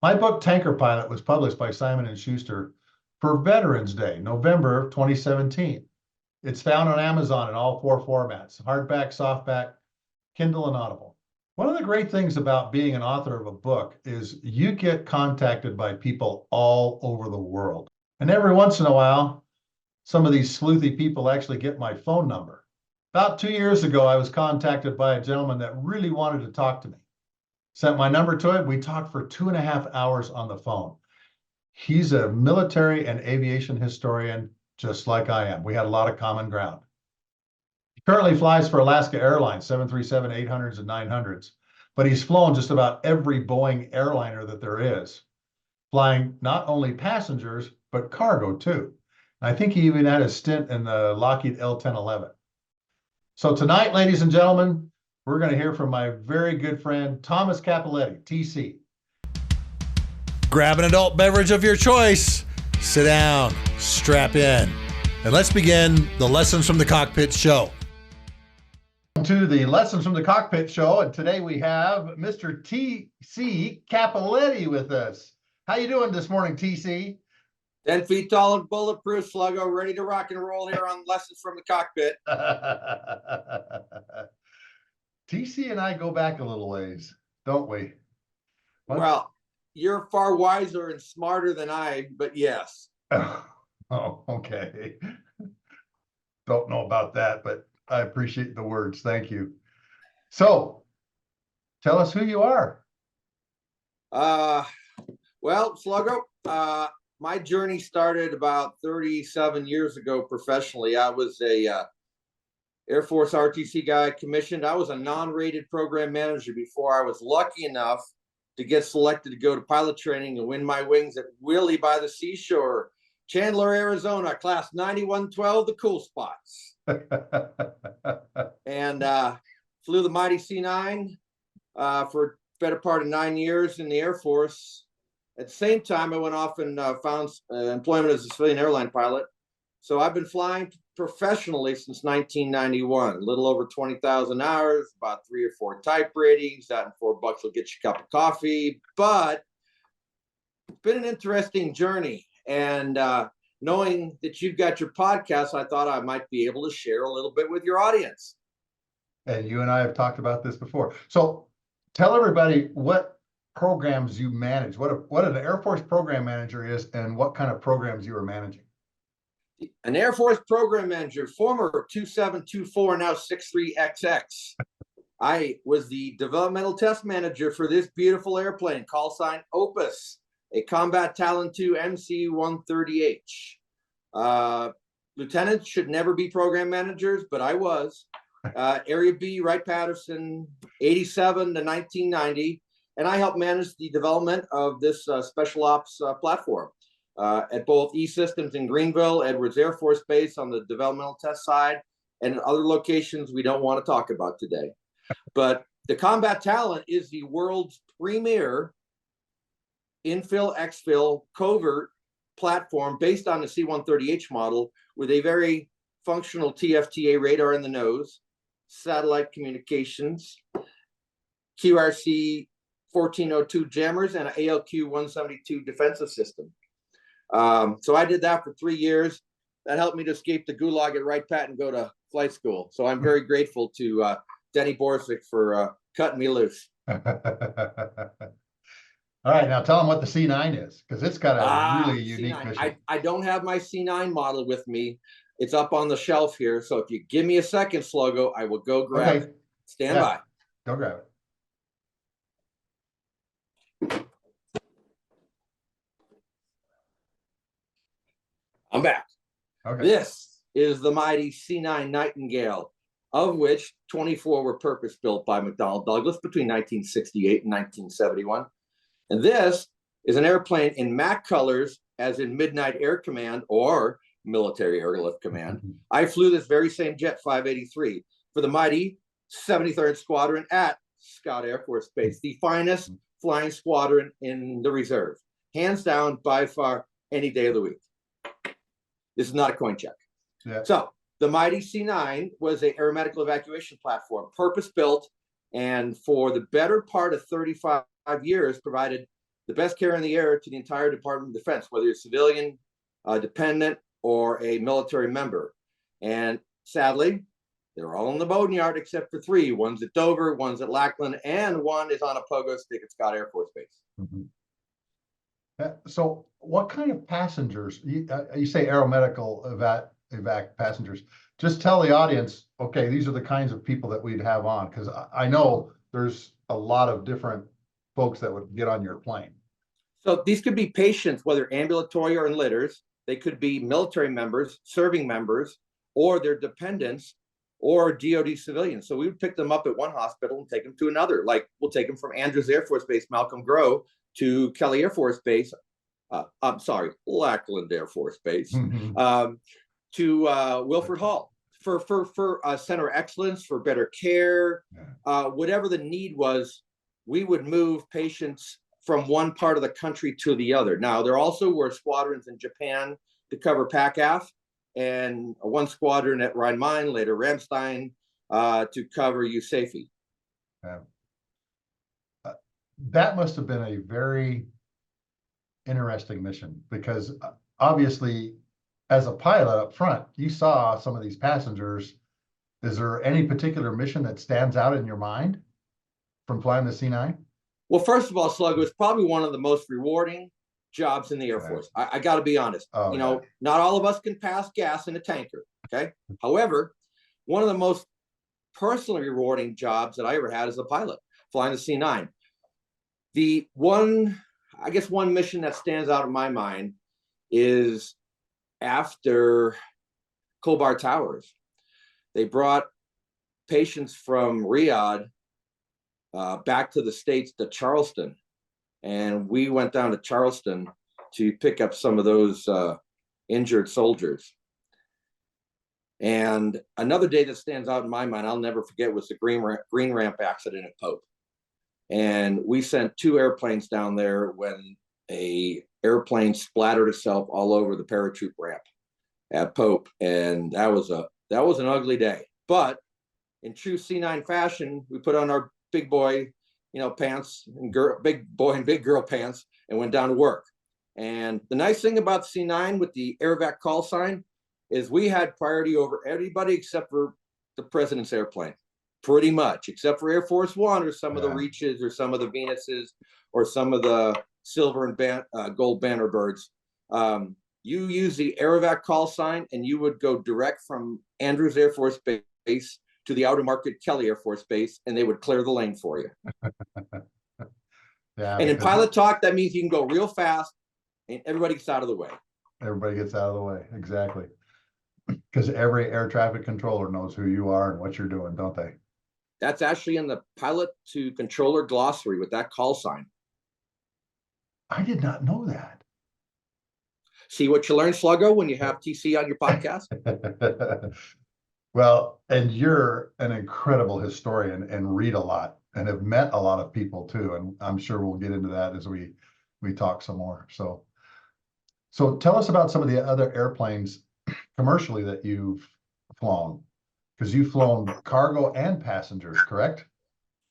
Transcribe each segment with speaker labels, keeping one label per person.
Speaker 1: My book, Tanker Pilot, was published by Simon & Schuster for Veterans Day, November of 2017. It's found on Amazon in all 4 formats: hardback, softback, Kindle, and Audible. One of the great things about being an author of a book is you get contacted by people all over the world. And every once in a while, some of these sleuthy people actually get my phone number. About 2 years ago, I was contacted by a gentleman that really wanted to talk to me. Sent my number to him. We talked for 2.5 hours on the phone. He's a military and aviation historian, just like I am. We had a lot of common ground. He currently flies for Alaska Airlines, 737-800s and 900s, but he's flown just about every Boeing airliner that there is, flying not only passengers, but cargo too. I think he even had a stint in the Lockheed L-1011. So tonight, ladies and gentlemen, we're going to hear from my very good friend, Thomas Cappelletti, TC.
Speaker 2: Grab an adult beverage of your choice, sit down, strap in, and let's begin the Lessons from the Cockpit show.
Speaker 1: To the Lessons from the Cockpit show, and today we have Mr. TC Cappelletti with us. How you doing this morning, TC?
Speaker 3: 10 feet tall and bulletproof, Sluggo, ready to rock and roll here on Lessons from the Cockpit.
Speaker 1: TC and I go back a little ways, don't we?
Speaker 3: Well, you're far wiser and smarter than I, but yes.
Speaker 1: Oh, okay. Don't know about that, but I appreciate the words. Thank you. So, tell us who you are.
Speaker 3: Well, Sluggo, my journey started about 37 years ago professionally. I was a Air Force RTC guy commissioned. I was a non-rated program manager before I was lucky enough to get selected to go to pilot training and win my wings at Willie by the Seashore, Chandler, Arizona, class 9112, the cool spots. And flew the mighty C-9 for better part of 9 years in the Air Force. At the same time, I went off and found employment as a civilian airline pilot. So I've been flying professionally since 1991, a little over 20,000 hours, about 3 or 4 type ratings. That and $4 will get you a cup of coffee. But it's been an interesting journey. And knowing that you've got your podcast, I thought I might be able to share a little bit with your audience.
Speaker 1: And you and I have talked about this before. So tell everybody what programs you manage, what an Air Force program manager is, and what kind of programs you are managing.
Speaker 3: An Air Force program manager, former 2724, now 63XX. I was the developmental test manager for this beautiful airplane, call sign Opus, a Combat Talon II MC-130H. Lieutenants should never be program managers, but I was. Area B, Wright-Patterson, 87 to 1990. And I helped manage the development of this special ops platform at both E-Systems in Greenville, Edwards Air Force Base on the developmental test side, and other locations we don't want to talk about today. But the Combat Talon is the world's premier infill, exfil, covert platform based on the C-130H model with a very functional TFTA radar in the nose, satellite communications, QRC 1402 jammers, and an ALQ 172 defensive system. So I did that for 3 years. That helped me to escape the gulag at Wright-Pat and go to flight school. So I'm very grateful to Denny Borsick for cutting me loose.
Speaker 1: All right, now tell them what the C-9 is, because it's got a really unique
Speaker 3: C-9.
Speaker 1: mission.
Speaker 3: I don't have my C-9 model with me. It's up on the shelf here. So if you give me a second, Sluggo, I will go grab it. Stand by.
Speaker 1: Go grab it.
Speaker 3: I'm back.
Speaker 1: Okay.
Speaker 3: This is the mighty C-9 Nightingale, of which 24 were purpose-built by McDonnell Douglas between 1968 and 1971. And this is an airplane in MAC colors, as in Midnight Air Command or Military Airlift Command. I flew this very same jet 583 for the mighty 73rd Squadron at Scott Air Force Base, the finest flying squadron in the reserve. Hands down, by far, any day of the week. This is not a coin check.
Speaker 1: Yeah.
Speaker 3: So the mighty C-9 was an aeromedical evacuation platform, purpose-built, and for the better part of 35 years provided the best care in the air to the entire Department of Defense, whether you're civilian, dependent, or a military member. And sadly, they're all in the boneyard except for 3. One's at Dover, one's at Lackland, and one is on a pogo stick at Scott Air Force Base.
Speaker 1: Mhm. So what kind of passengers, you say aeromedical evac passengers, just tell the audience, okay, these are the kinds of people that we'd have on, because I know there's a lot of different folks that would get on your plane.
Speaker 3: So these could be patients, whether ambulatory or in litters. They could be military members, serving members, or their dependents, or DoD civilians. So we would pick them up at one hospital and take them to another. Like we'll take them from Andrews Air Force Base, Malcolm Grow, to Kelly Air Force Base. I'm sorry, Lackland Air Force Base, to Wilford Hall for Center of Excellence, for better care, whatever the need was. We would move patients from one part of the country to the other. Now, there also were squadrons in Japan to cover PACAF, and one squadron at Rhein-Main, later Ramstein, to cover USAFE.
Speaker 1: That must have been a very interesting mission, because obviously, as a pilot up front, you saw some of these passengers. Is there any particular mission that stands out in your mind from flying the C-9?
Speaker 3: Well, first of all, Slug, it was probably one of the most rewarding jobs in the Air Force. I got to be honest. Not all of us can pass gas in a tanker. Okay. However, one of the most personally rewarding jobs that I ever had as a pilot, flying the C-9. The one mission that stands out in my mind is after Khobar Towers. They brought patients from Riyadh back to the States, to Charleston. And we went down to Charleston to pick up some of those injured soldiers. And another day that stands out in my mind, I'll never forget, was the green ramp accident at Pope. And we sent 2 airplanes down there when a airplane splattered itself all over the paratroop ramp at Pope. And that was an ugly day. But in true C-9 fashion, we put on our big boy, pants, and big boy and big girl pants, and went down to work. And the nice thing about the C-9 with the AirVac call sign is we had priority over everybody except for the president's airplane, pretty much, except for Air Force One or some of the Reaches or some of the Venuses or some of the silver and gold banner birds. You use the AirVac call sign and you would go direct from Andrews Air Force Base to the outer market Kelly Air Force Base, and they would clear the lane for you. And in pilot talk, that means you can go real fast and everybody gets out of the way.
Speaker 1: Everybody gets out of the way, exactly. Because every air traffic controller knows who you are and what you're doing, don't they?
Speaker 3: That's actually in the pilot to controller glossary with that call sign.
Speaker 1: I did not know that.
Speaker 3: See what you learn, Sluggo, when you have TC on your podcast?
Speaker 1: Well, and you're an incredible historian and read a lot and have met a lot of people too. And I'm sure we'll get into that as we talk some more. So tell us about some of the other airplanes commercially that you've flown, because you've flown cargo and passengers, correct?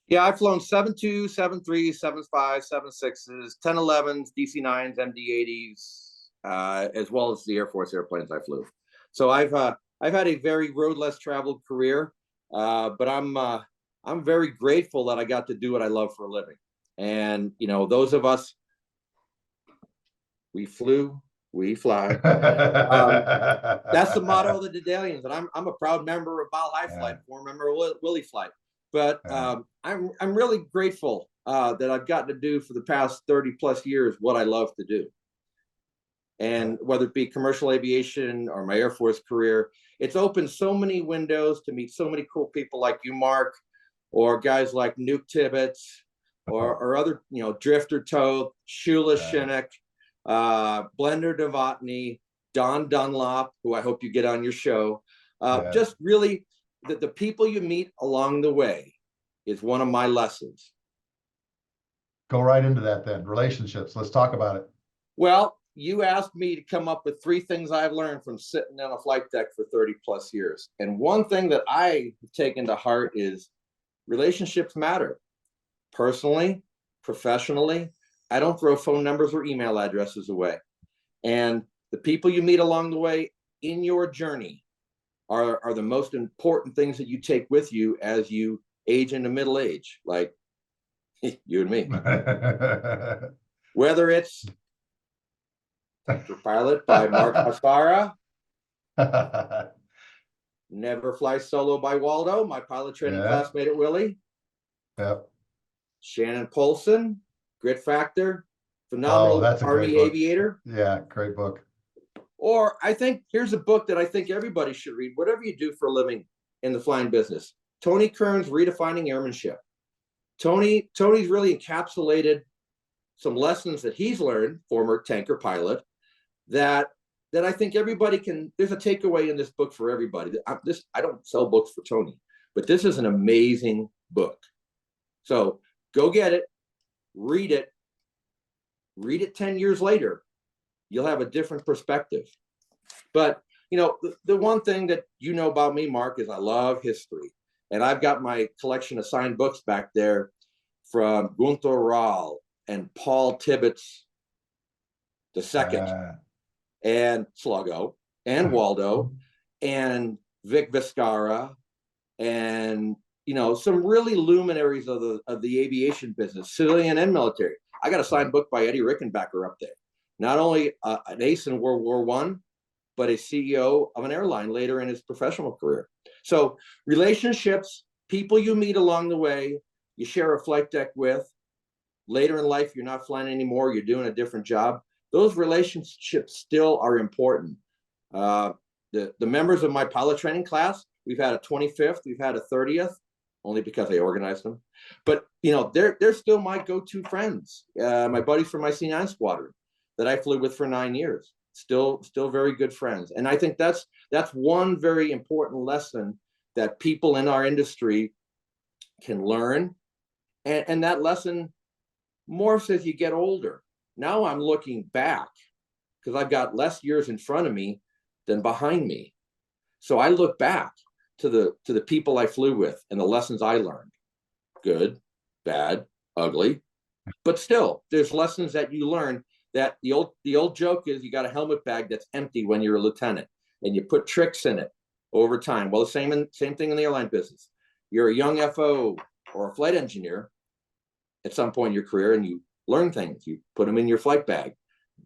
Speaker 3: Yeah, I've flown 7.2, 7.3, 7.5, 7.6s, 1011s, DC-9s, MD-80s, as well as the Air Force airplanes I flew. So I've had a very road less traveled career, but I'm very grateful that I got to do what I love for a living. And those of us, we flew, we fly. That's the motto of the Dedalians, and I'm a proud member of Mile High Flight, former member of Willie Flight. But I'm really grateful that I've gotten to do for the past 30 plus years what I love to do. And whether it be commercial aviation or my Air Force career, it's opened so many windows to meet so many cool people like you, Mark, or guys like Nuke Tibbetts, or other, Drifter Toth, Shula Shinnick, Blender Novotny, Don Dunlop, who I hope you get on your show. Just really, the people you meet along the way is one of my lessons.
Speaker 1: Go right into that then. Relationships. Let's talk about it.
Speaker 3: Well, you asked me to come up with 3 things I've learned from sitting on a flight deck for 30 plus years. And one thing that I have taken to heart is relationships matter. Personally, professionally, I don't throw phone numbers or email addresses away. And the people you meet along the way in your journey are the most important things that you take with you as you age into middle age, like you and me. Whether it's Tanker Pilot by Mark Hasara, Never Fly Solo by Waldo, my pilot training classmate at Willie.
Speaker 1: Yep.
Speaker 3: Shannon Polson, Grit Factor, phenomenal Army aviator.
Speaker 1: Yeah, great book.
Speaker 3: Or I think here's a book that I think everybody should read, whatever you do for a living in the flying business. Tony Kern's Redefining Airmanship. Tony's really encapsulated some lessons that he's learned, former tanker pilot, that I think everybody can, there's a takeaway in this book for everybody. I don't sell books for Tony, but this is an amazing book. So go get it, read it 10 years later. You'll have a different perspective. But, you know, the one thing that you know about me, Mark, is I love history. And I've got my collection of signed books back there from Gunther Rahl and Paul Tibbets II, and Sluggo, and Waldo, and Vic Viscara, and, you know, some really luminaries of the aviation business, civilian and military. I got a signed book by Eddie Rickenbacker up there. Not only an ace in World War I, but a CEO of an airline later in his professional career. So relationships, people you meet along the way, you share a flight deck with, later in life, you're not flying anymore, you're doing a different job. Those relationships still are important. The members of my pilot training class, we've had a 25th, we've had a 30th, only because I organized them. But, you know, they're still my go-to friends. My buddies from my C-9 squadron that I flew with for 9 years, still very good friends. And I think that's one very important lesson that people in our industry can learn. And that lesson morphs as you get older. Now I'm looking back because I've got less years in front of me than behind me. So I look back to the people I flew with and the lessons I learned. Good, bad, ugly. But still, there's lessons that you learn. That the old joke is you got a helmet bag that's empty when you're a lieutenant, and you put tricks in it over time. Well, the same thing in the airline business. You're a young FO or a flight engineer at some point in your career, and you learn things. You put them in your flight bag.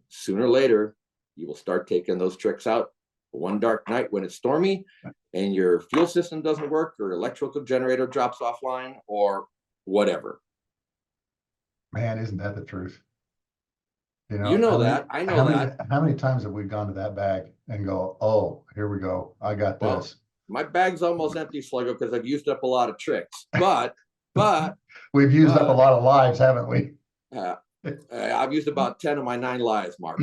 Speaker 3: Sooner or later, you will start taking those tricks out. One dark night when it's stormy and your fuel system doesn't work, or electrical generator drops offline, or whatever.
Speaker 1: Man, isn't that the truth?
Speaker 3: You know that. I know that.
Speaker 1: How many times have we gone to that bag and go, oh, here we go. I got this.
Speaker 3: My bag's almost empty, Sluggo, because I've used up a lot of tricks. But
Speaker 1: we've used up a lot of lives, haven't we?
Speaker 3: I've used about 10 of my 9 lives, Mark.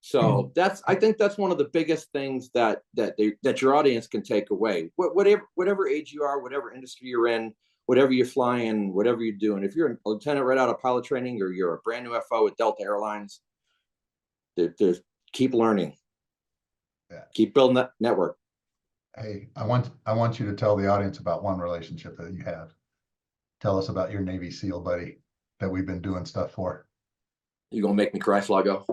Speaker 3: So I think that's one of the biggest things that your audience can take away. Whatever age you are, whatever industry you're in, whatever you're flying, whatever you're doing. If you're a lieutenant right out of pilot training, or you're a brand new FO at Delta Airlines, there's keep learning. Yeah. Keep building that network.
Speaker 1: Hey, I want you to tell the audience about one relationship that you have. Tell us about your Navy SEAL buddy that we've been doing stuff for.
Speaker 3: You gonna make me cry, Sluggo?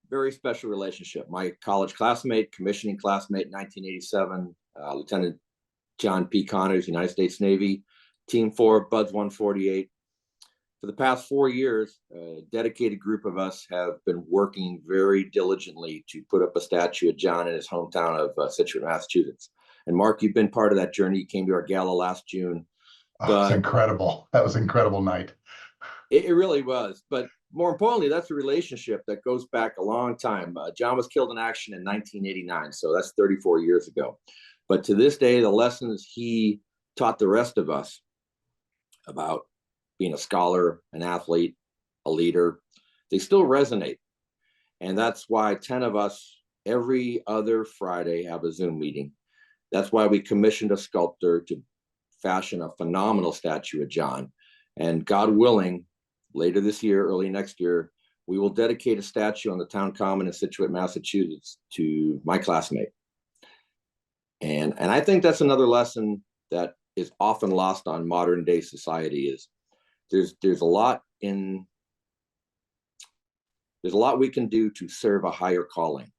Speaker 3: Very special relationship. My college classmate, commissioning classmate, 1987, Lieutenant John P. Connors, United States Navy, Team 4, Buds 148. For the past 4 years, a dedicated group of us have been working very diligently to put up a statue of John in his hometown of Situate, Massachusetts. And Mark, you've been part of that journey. You came to our gala last June.
Speaker 1: Oh, it's incredible. That was an incredible night.
Speaker 3: It really was. But more importantly, that's a relationship that goes back a long time. John was killed in action in 1989, so that's 34 years ago. But to this day, the lessons he taught the rest of us about being a scholar, an athlete, a leader, they still resonate. And that's why 10 of us every other Friday have a Zoom meeting. That's why we commissioned a sculptor to fashion a phenomenal statue of John. And God willing, later this year, early next year, we will dedicate a statue on the town common in Situate, Massachusetts to my classmate. And I think that's another lesson that is often lost on modern day society is there's a lot we can do to serve a higher calling.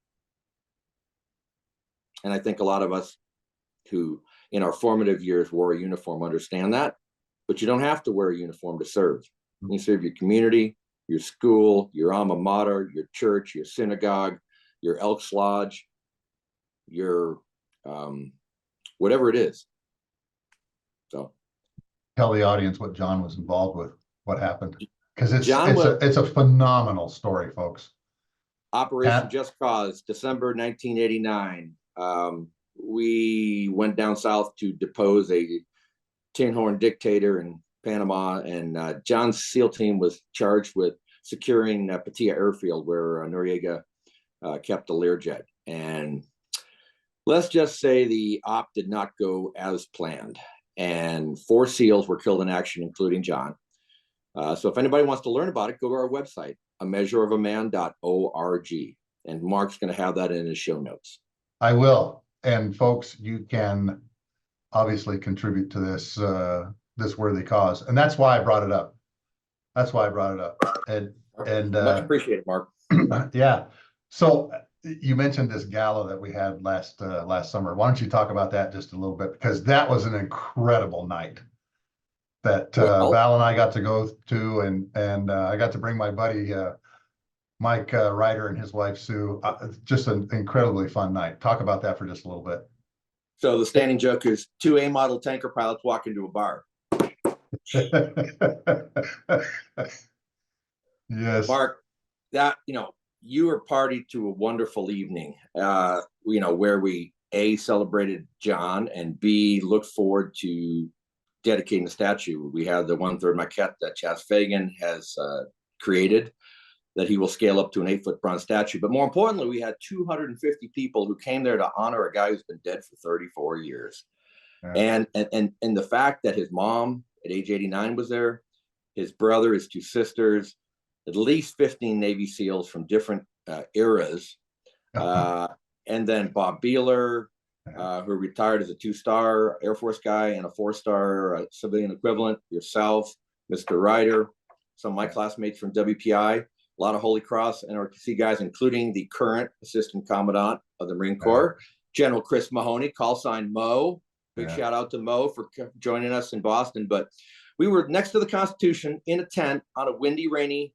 Speaker 3: And I think a lot of us who in our formative years wore a uniform understand that, but you don't have to wear a uniform to serve. You can serve your community, your school, your alma mater, your church, your synagogue, your Elks Lodge, your whatever it is. So
Speaker 1: Tell the audience what John was involved with, what happened, because it's a phenomenal story, folks.
Speaker 3: Operation Just Cause, December 1989. We went down south to depose a tin horn dictator in Panama, and John's SEAL team was charged with securing Patia Airfield, where Noriega kept the Learjet. And let's just say the op did not go as planned, and 4 SEALs were killed in action, including John. So if anybody wants to learn about it, go to our website, ameasureofaman.org, and Mark's going to have that in his show notes.
Speaker 1: I will. And folks, you can obviously contribute to this this worthy cause, and that's why I brought it up. And
Speaker 3: much appreciated, Mark.
Speaker 1: Yeah. So you mentioned this gala that we had last summer. Why don't you talk about that just a little bit, because that was an incredible night that Val and I got to go to, and I got to bring my buddy Mike Ryder and his wife Sue. Just an incredibly fun night. Talk about that for just a little bit.
Speaker 3: So the standing joke is 2 A model tanker pilots walk into a bar.
Speaker 1: Yes,
Speaker 3: Mark, that you were party to a wonderful evening. Where we A, celebrated John, and B, looked forward to dedicating the statue. We had the 1/3 maquette that Chas Fagan has created, that he will scale up to an 8-foot bronze statue. But more importantly, we had 250 people who came there to honor a guy who's been dead for 34 years. Yeah. And the fact that his mom at age 89 was there, his brother, his 2 sisters, at least 15 Navy SEALs from different eras, and then Bob Beeler, who retired as a 2-star Air Force guy and a 4-star civilian equivalent, yourself, Mr. Ryder, some of my classmates from WPI, a lot of Holy Cross NRTC guys, including the current Assistant Commandant of the Marine Corps, General Chris Mahoney, call sign Mo. Big shout out to Mo for joining us in Boston. But we were next to the Constitution in a tent on a windy, rainy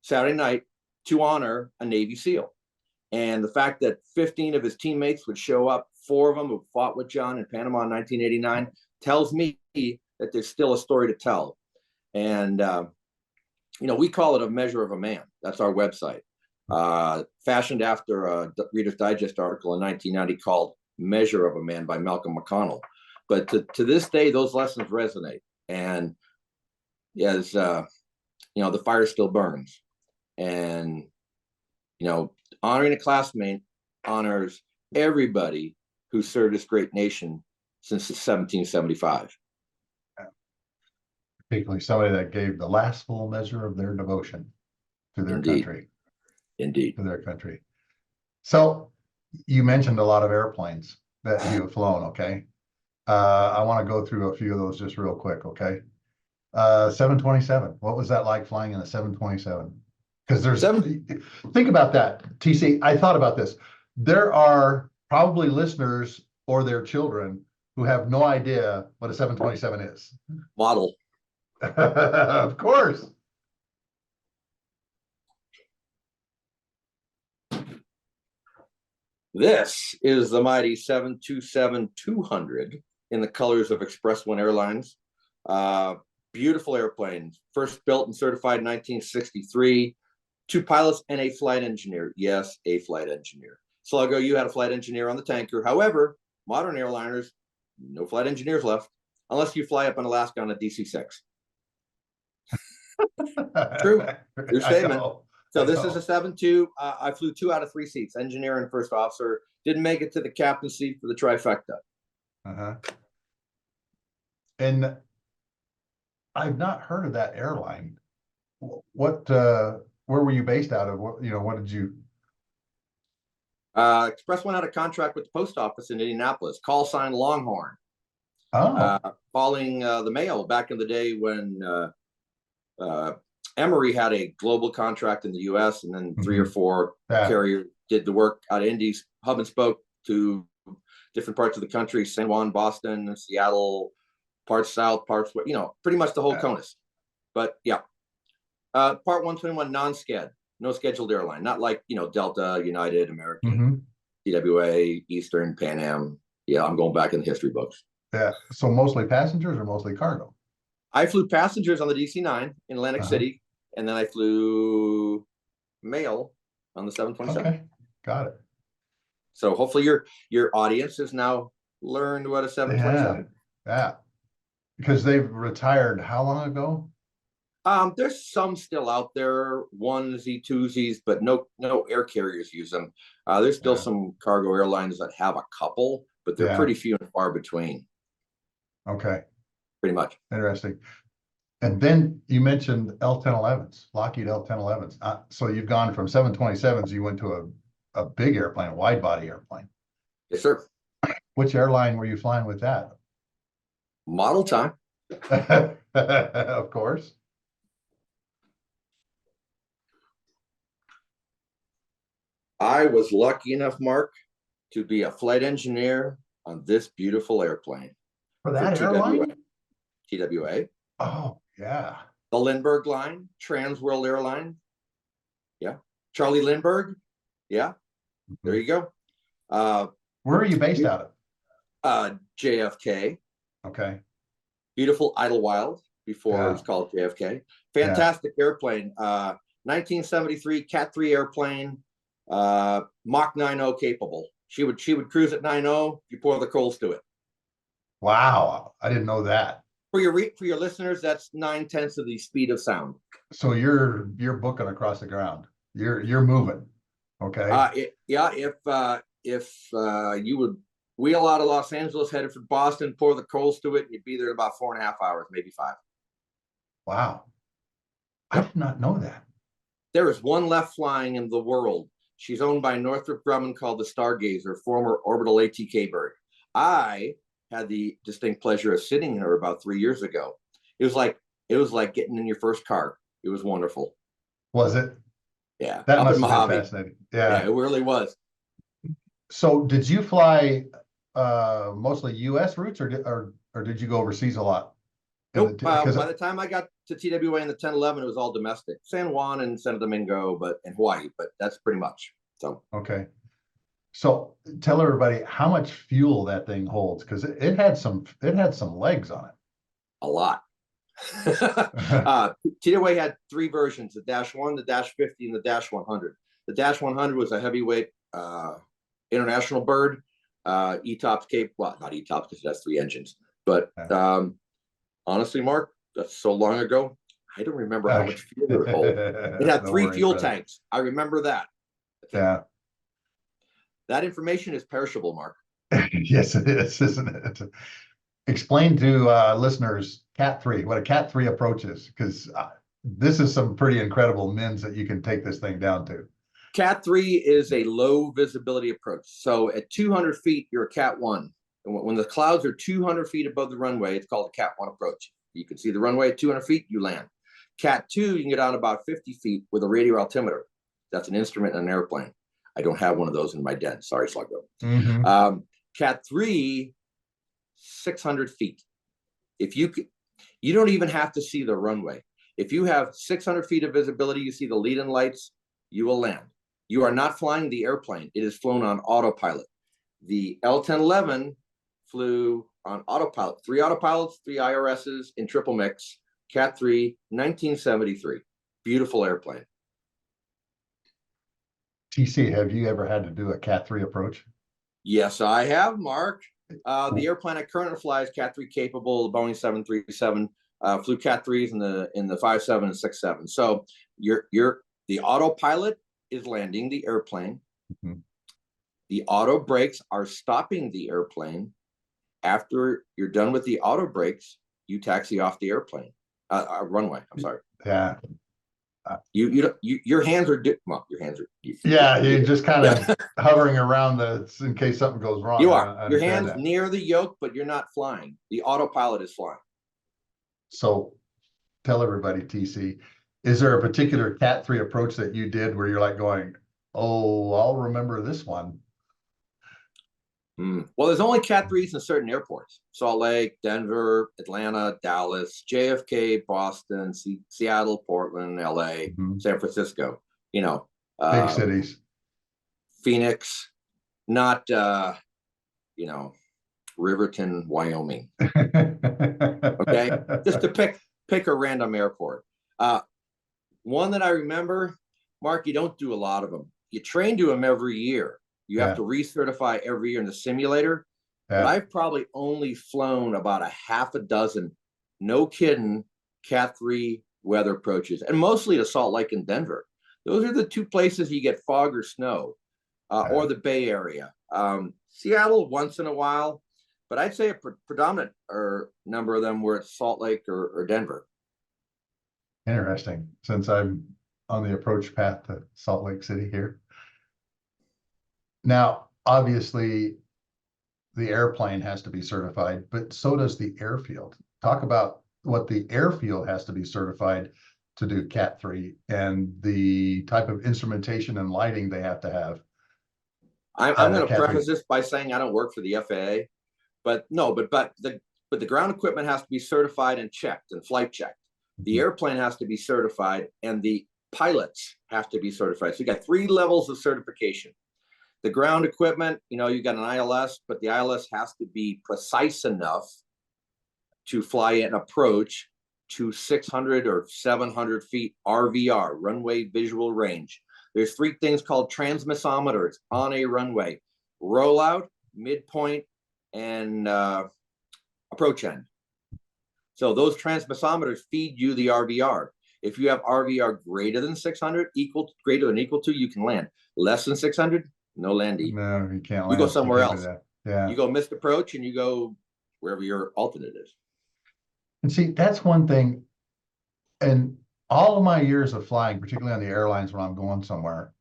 Speaker 3: Saturday night to honor a Navy SEAL. And the fact that 15 of his teammates would show up, 4 of them who fought with John in Panama in 1989, tells me that there's still a story to tell. And, we call it A Measure of a Man. That's our website. Fashioned after a Reader's Digest article in 1990 called Measure of a Man by Malcolm McConnell. But to this day, those lessons resonate. And as, the fire still burns. And, honoring a classmate honors everybody who served this great nation since 1775.
Speaker 1: Particularly somebody that gave the last full measure of their devotion to their country.
Speaker 3: Indeed.
Speaker 1: To their country. So you mentioned a lot of airplanes that you have flown, okay? I want to go through a few of those just real quick, okay? 727. What was that like flying in a 727? Because think about that, TC. I thought about this. There are probably listeners or their children who have no idea what a 727 is.
Speaker 3: Model.
Speaker 1: Of course.
Speaker 3: This is the mighty 727-200 in the colors of Express One Airlines. Beautiful airplane, first built and certified in 1963. 2 pilots and a flight engineer. Yes, a flight engineer. Sluggo, you had a flight engineer on the tanker. However, modern airliners, no flight engineers left, unless you fly up in Alaska on a DC-6. True statement. So this is a 7-2. I flew 2 out of 3 seats, engineer and first officer. Didn't make it to the captain's seat for the trifecta.
Speaker 1: And I've not heard of that airline. What? Where were you based out of? What did you?
Speaker 3: Express One had a contract with the post office in Indianapolis. Call sign Longhorn.
Speaker 1: Oh,
Speaker 3: hauling the mail back in the day when Emory had a global contract in the U.S. and then 3 or 4
Speaker 1: yeah.
Speaker 3: carriers did the work out of Indy's hub and spoke to different parts of the country: San Juan, Boston, Seattle, parts south, parts west, pretty much the whole CONUS. But yeah, Part 121 non-sched, no scheduled airline, not like Delta, United, American, TWA, Eastern, Pan Am. Yeah, I'm going back in the history books.
Speaker 1: Yeah. So mostly passengers or mostly cargo?
Speaker 3: I flew passengers on the DC-9 in Atlantic City, and then I flew mail on the 727.
Speaker 1: Okay, got it.
Speaker 3: So hopefully your audience has now learned what a 727.
Speaker 1: Yeah. Because they've retired how long ago?
Speaker 3: There's some still out there, onesie, twosies, but no air carriers use them. There's still some cargo airlines that have a couple, but they're pretty few and far between.
Speaker 1: Okay.
Speaker 3: Pretty much.
Speaker 1: Interesting. And then you mentioned L-1011s, Lockheed L-1011s. So you've gone from 727s, you went to a big airplane, a wide body airplane.
Speaker 3: Yes, sir.
Speaker 1: Which airline were you flying with that?
Speaker 3: Model time.
Speaker 1: Of course.
Speaker 3: I was lucky enough, Mark, to be a flight engineer on this beautiful airplane.
Speaker 1: For that airline?
Speaker 3: TWA.
Speaker 1: Oh, yeah.
Speaker 3: The Lindbergh line, Trans World Airline. Yeah. Charlie Lindbergh. Yeah. There you go.
Speaker 1: Where are you based out
Speaker 3: of? JFK.
Speaker 1: Okay.
Speaker 3: Beautiful Idlewild before it was called JFK. Fantastic airplane. 1973 Cat 3 airplane. Mach 9.0 capable. She would cruise at 9.0. You pour the coals to it.
Speaker 1: Wow, I didn't know that.
Speaker 3: For your listeners, that's 9/10 of the speed of sound.
Speaker 1: So you're booking across the ground. You're moving. Okay.
Speaker 3: If you would wheel out of Los Angeles, headed for Boston, pour the coals to it, you'd be there in about 4.5 hours, maybe 5.
Speaker 1: Wow. I did not know that.
Speaker 3: There is one left flying in the world. She's owned by Northrop Grumman, called the Stargazer, former orbital ATK bird. I had the distinct pleasure of sitting in her about 3 years ago. It was like getting in your first car. It was wonderful.
Speaker 1: Was it?
Speaker 3: Yeah.
Speaker 1: That
Speaker 3: up
Speaker 1: must
Speaker 3: in
Speaker 1: have
Speaker 3: Mojave.
Speaker 1: been fascinating. Yeah.
Speaker 3: It really was.
Speaker 1: So did you fly mostly US routes or did you go overseas a lot?
Speaker 3: Nope. By the time I got to TWA in the 1011, it was all domestic. San Juan and Santo Domingo, and Hawaii, but that's pretty much. So
Speaker 1: okay. So tell everybody how much fuel that thing holds, because it had some legs on it.
Speaker 3: A lot. TWA had 3 versions: the -1, the -50, and the -100. The -100 was a heavyweight international bird. ETOPS Cape, well, not ETOPS because it has 3 engines, but honestly, Mark, that's so long ago, I don't remember how much fuel it holds. It had 3 fuel tanks. I remember that. Okay.
Speaker 1: Yeah.
Speaker 3: That information is perishable, Mark.
Speaker 1: Yes, it is, isn't it? Explain to listeners Cat 3, what a Cat 3 approach is, because this is some pretty incredible mins that you can take this thing down to.
Speaker 3: Cat 3 is a low visibility approach. So at 200 feet, you're a Cat 1. And when the clouds are 200 feet above the runway, it's called a Cat 1 approach. You can see the runway at 200 feet, you land. Cat 2, you can get down about 50 feet with a radio altimeter. That's an instrument in an airplane. I don't have one of those in my den. Sorry, Sluggo. Cat 3, 600 feet. If you don't even have to see the runway. If you have 600 feet of visibility, you see the lead-in lights, you will land. You are not flying the airplane. It is flown on autopilot. The L-1011 flew on autopilot. 3 autopilots, 3 IRSs in triple mix. Cat 3, 1973. Beautiful airplane.
Speaker 1: TC, have you ever had to do a Cat 3 approach?
Speaker 3: Yes, I have, Mark. The airplane I currently fly is Cat 3 capable, the Boeing 737. Flew Cat 3s in the 57 and 67. So the autopilot is landing the airplane. The auto brakes are stopping the airplane. After you're done with the auto brakes, you taxi off the airplane, runway. I'm sorry.
Speaker 1: Yeah.
Speaker 3: Your hands are well, your hands are
Speaker 1: Yeah, you're just kind of
Speaker 3: yeah.
Speaker 1: hovering around in case something goes wrong.
Speaker 3: You
Speaker 1: I
Speaker 3: are your
Speaker 1: understand
Speaker 3: hands
Speaker 1: that.
Speaker 3: near the yoke, but you're not flying. The autopilot is flying.
Speaker 1: So tell everybody, TC, is there a particular Cat 3 approach that you did where you're like going, oh, I'll remember this one?
Speaker 3: Well, there's only Cat 3s in certain airports: Salt Lake, Denver, Atlanta, Dallas, JFK, Boston, Seattle, Portland, LA, San Francisco. You know,
Speaker 1: Big cities.
Speaker 3: Phoenix, not Riverton, Wyoming. Okay, just to pick a random airport. One that I remember, Mark, you don't do a lot of them. You train to them every year. You have to recertify every year in the simulator. But I've probably only flown about a half a dozen, no kidding, Cat 3 weather approaches, and mostly to Salt Lake and Denver. Those are the two places you get fog or snow, or the Bay Area. Seattle once in a while, but I'd say a predominant number of them were at Salt Lake or Denver.
Speaker 1: Interesting, since I'm on the approach path to Salt Lake City here. Now, obviously, the airplane has to be certified, but so does the airfield. Talk about what the airfield has to be certified to do Cat 3 and the type of instrumentation and lighting they have to have.
Speaker 3: I'm going to preface this by saying I don't work for the FAA, but the ground equipment has to be certified and checked and flight checked. The airplane has to be certified and the pilots have to be certified. So you got 3 levels of certification. The ground equipment, you got an ILS, but the ILS has to be precise enough to fly an approach to 600 or 700 feet RVR, runway visual range. There's 3 things called transmissometers on a runway: rollout, midpoint, and approach end. So those transmissometers feed you the RVR. If you have RVR greater than 600, greater than equal to, you can land. Less than 600, no landing.
Speaker 1: No, you can't land.
Speaker 3: You go somewhere else.
Speaker 1: Yeah.
Speaker 3: You go missed approach and you go wherever your alternate is.
Speaker 1: And see, that's one thing. And all of my years of flying, particularly on the airlines when I'm going somewhere,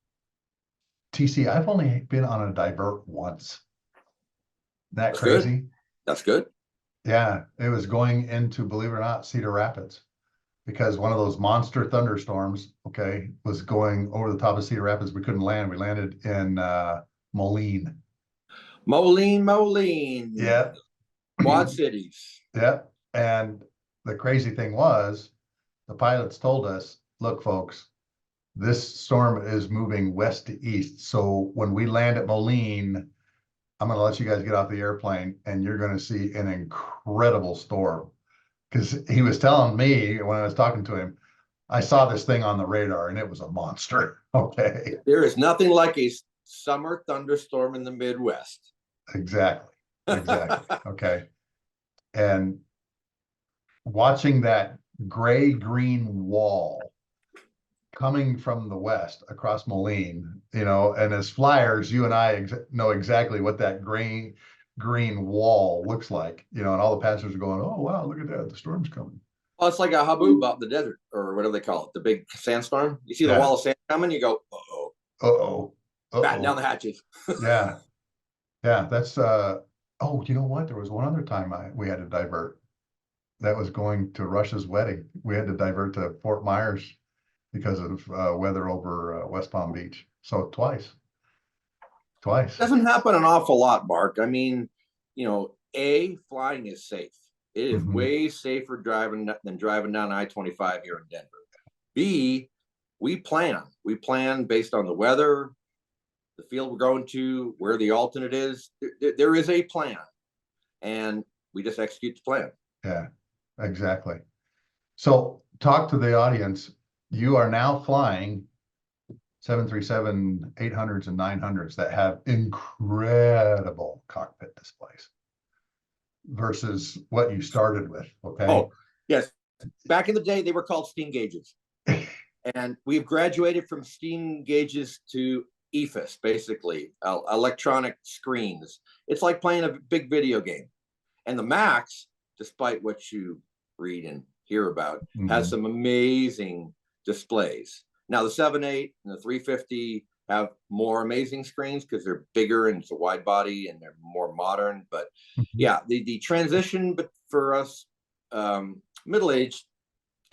Speaker 1: TC, I've only been on a divert once. That's crazy?
Speaker 3: Good. That's good.
Speaker 1: Yeah, it was going into, believe it or not, Cedar Rapids, because one of those monster thunderstorms, was going over the top of Cedar Rapids. We couldn't land. We landed in Moline.
Speaker 3: Moline.
Speaker 1: Yeah.
Speaker 3: Quad Cities.
Speaker 1: Yeah. And the crazy thing was, the pilots told us, look, folks, this storm is moving west to east. So when we land at Moline, I'm going to let you guys get off the airplane and you're going to see an incredible storm. Because he was telling me when I was talking to him, I saw this thing on the radar and it was a monster. Okay.
Speaker 3: There is nothing like a summer thunderstorm in the Midwest.
Speaker 1: Exactly. Okay. And watching that gray-green wall coming from the west across Moline, and as flyers, you and I know exactly what that green wall looks like, and all the passengers are going, oh, wow, look at that. The storm's coming.
Speaker 3: Well, it's like a haboob out in the desert, or whatever they call it, the big sandstorm. You see the wall of sand coming, you go, uh-oh. Batten down the hatches.
Speaker 1: Yeah. That's, oh, you know what? There was one other time we had to divert. That was going to Rush's wedding. We had to divert to Fort Myers because of weather over West Palm Beach. So twice.
Speaker 3: Doesn't happen an awful lot, Mark. I mean, flying is safe. It is way safer than driving down I-25 here in Denver. B, we plan based on the weather, the field we're going to, where the alternate is. There is a plan, and we just execute the plan.
Speaker 1: Yeah, exactly. So talk to the audience. You are now flying 737 800s and 900s that have incredible cockpit displays versus what you started with. Okay.
Speaker 3: Oh, yes. Back in the day, they were called steam gauges. And we've graduated from steam gauges to EFIS, basically, electronic screens. It's like playing a big video game. And the Max, despite what you read and hear about, has some amazing displays. Now the 7.8 and the 350 have more amazing screens because they're bigger and it's a wide body and they're more modern. But yeah, the transition for us middle-aged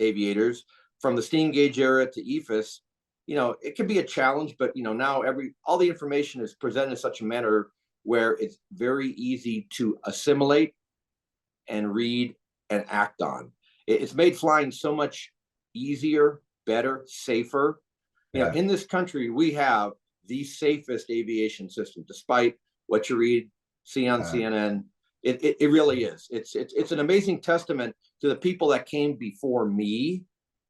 Speaker 3: aviators from the steam gauge era to EFIS, it can be a challenge, but now all the information is presented in such a manner where it's very easy to assimilate and read and act on. It's made flying so much easier, better, safer. In this country, we have the safest aviation system, despite what you see on CNN. It really is. It's an amazing testament to the people that came before me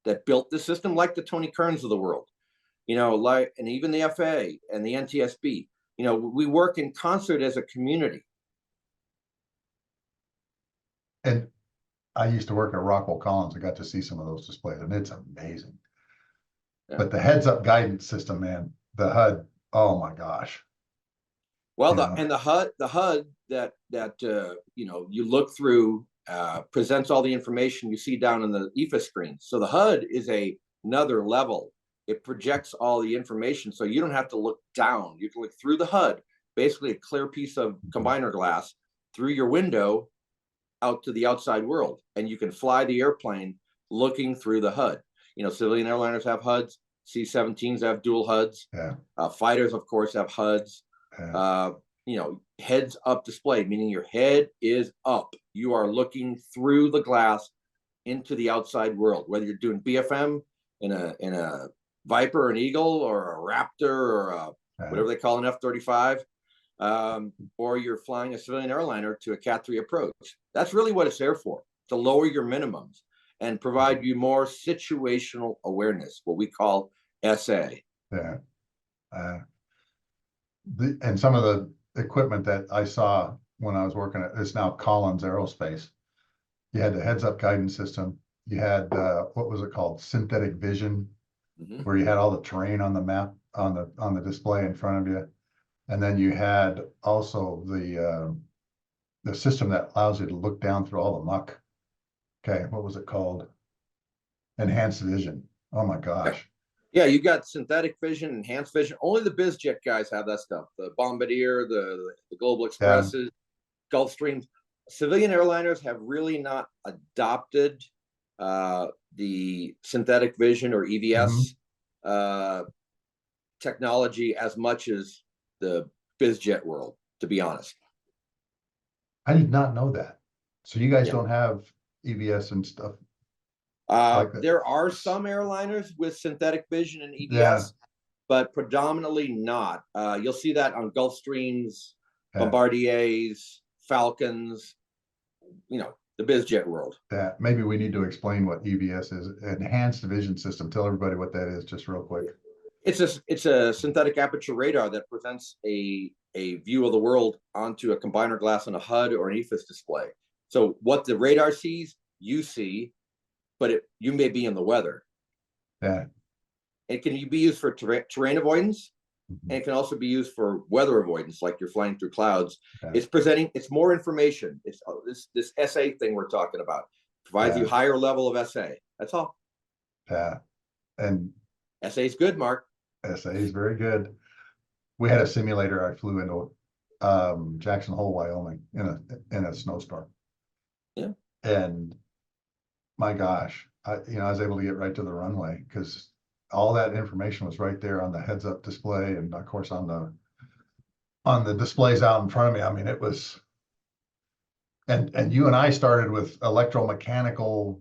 Speaker 3: that built the system, like the Tony Kerns of the world, and even the FAA and the NTSB. We work in concert as a community.
Speaker 1: And I used to work at Rockwell Collins. I got to see some of those displays, and it's amazing. Yeah. But the heads-up guidance system, man, the HUD, oh my gosh.
Speaker 3: Well, the HUD that you look through presents all the information you see down on the EFIS screen. So the HUD is another level. It projects all the information, so you don't have to look down. You can look through the HUD, basically a clear piece of combiner glass through your window out to the outside world, and you can fly the airplane looking through the HUD. Civilian airliners have HUDs. C-17s have dual HUDs.
Speaker 1: Yeah.
Speaker 3: Fighters, of course, have HUDs. Yeah. Heads up display, meaning your head is up. You are looking through the glass into the outside world, whether you're doing BFM in a Viper, an Eagle, or a Raptor, or whatever they call an F-35, or you're flying a civilian airliner to a Cat 3 approach. That's really what it's there for, to lower your minimums and provide you more situational awareness, what we call SA.
Speaker 1: Yeah. And some of the equipment that I saw when I was working at, it's now Collins Aerospace. You had the heads-up guidance system. You had, what was it called? Synthetic vision, where you had all the terrain on the map, on the display in front of you. And then you had also the system that allows you to look down through all the muck. Okay, what was it called? Enhanced vision. Oh my gosh.
Speaker 3: Yeah, you got synthetic vision, enhanced vision. Only the BizJet guys have that stuff. The Bombardier, the Global Expresses, Gulfstreams. Civilian airliners have really not adopted the synthetic vision or EVS technology as much as the BizJet world, to be honest.
Speaker 1: I did not know that. So you guys don't have EVS and stuff?
Speaker 3: Like there are some airliners with synthetic vision and EVS, but predominantly not. You'll see that on Gulfstreams, Bombardiers, Falcons, the BizJet world.
Speaker 1: Maybe we need to explain what EVS is. Enhanced Vision System. Tell everybody what that is, just real quick.
Speaker 3: It's a synthetic aperture radar that presents a view of the world onto a combiner glass on a HUD or an EFIS display. So what the radar sees, you see, but you may be in the weather. Yeah. It can be used for terrain avoidance, and it can also be used for weather avoidance, like you're flying through clouds. It's more information. It's this SA thing we're talking about. Provides you higher level of SA. That's all.
Speaker 1: Yeah. And
Speaker 3: SA is good, Mark.
Speaker 1: SA is very good. We had a simulator. I flew into Jackson Hole, Wyoming in a snowstorm. Yeah. And my gosh, I was able to get right to the runway because all that information was right there on the heads-up display, and of course on the displays out in front of me. I mean, it was, and you and I started with electromechanical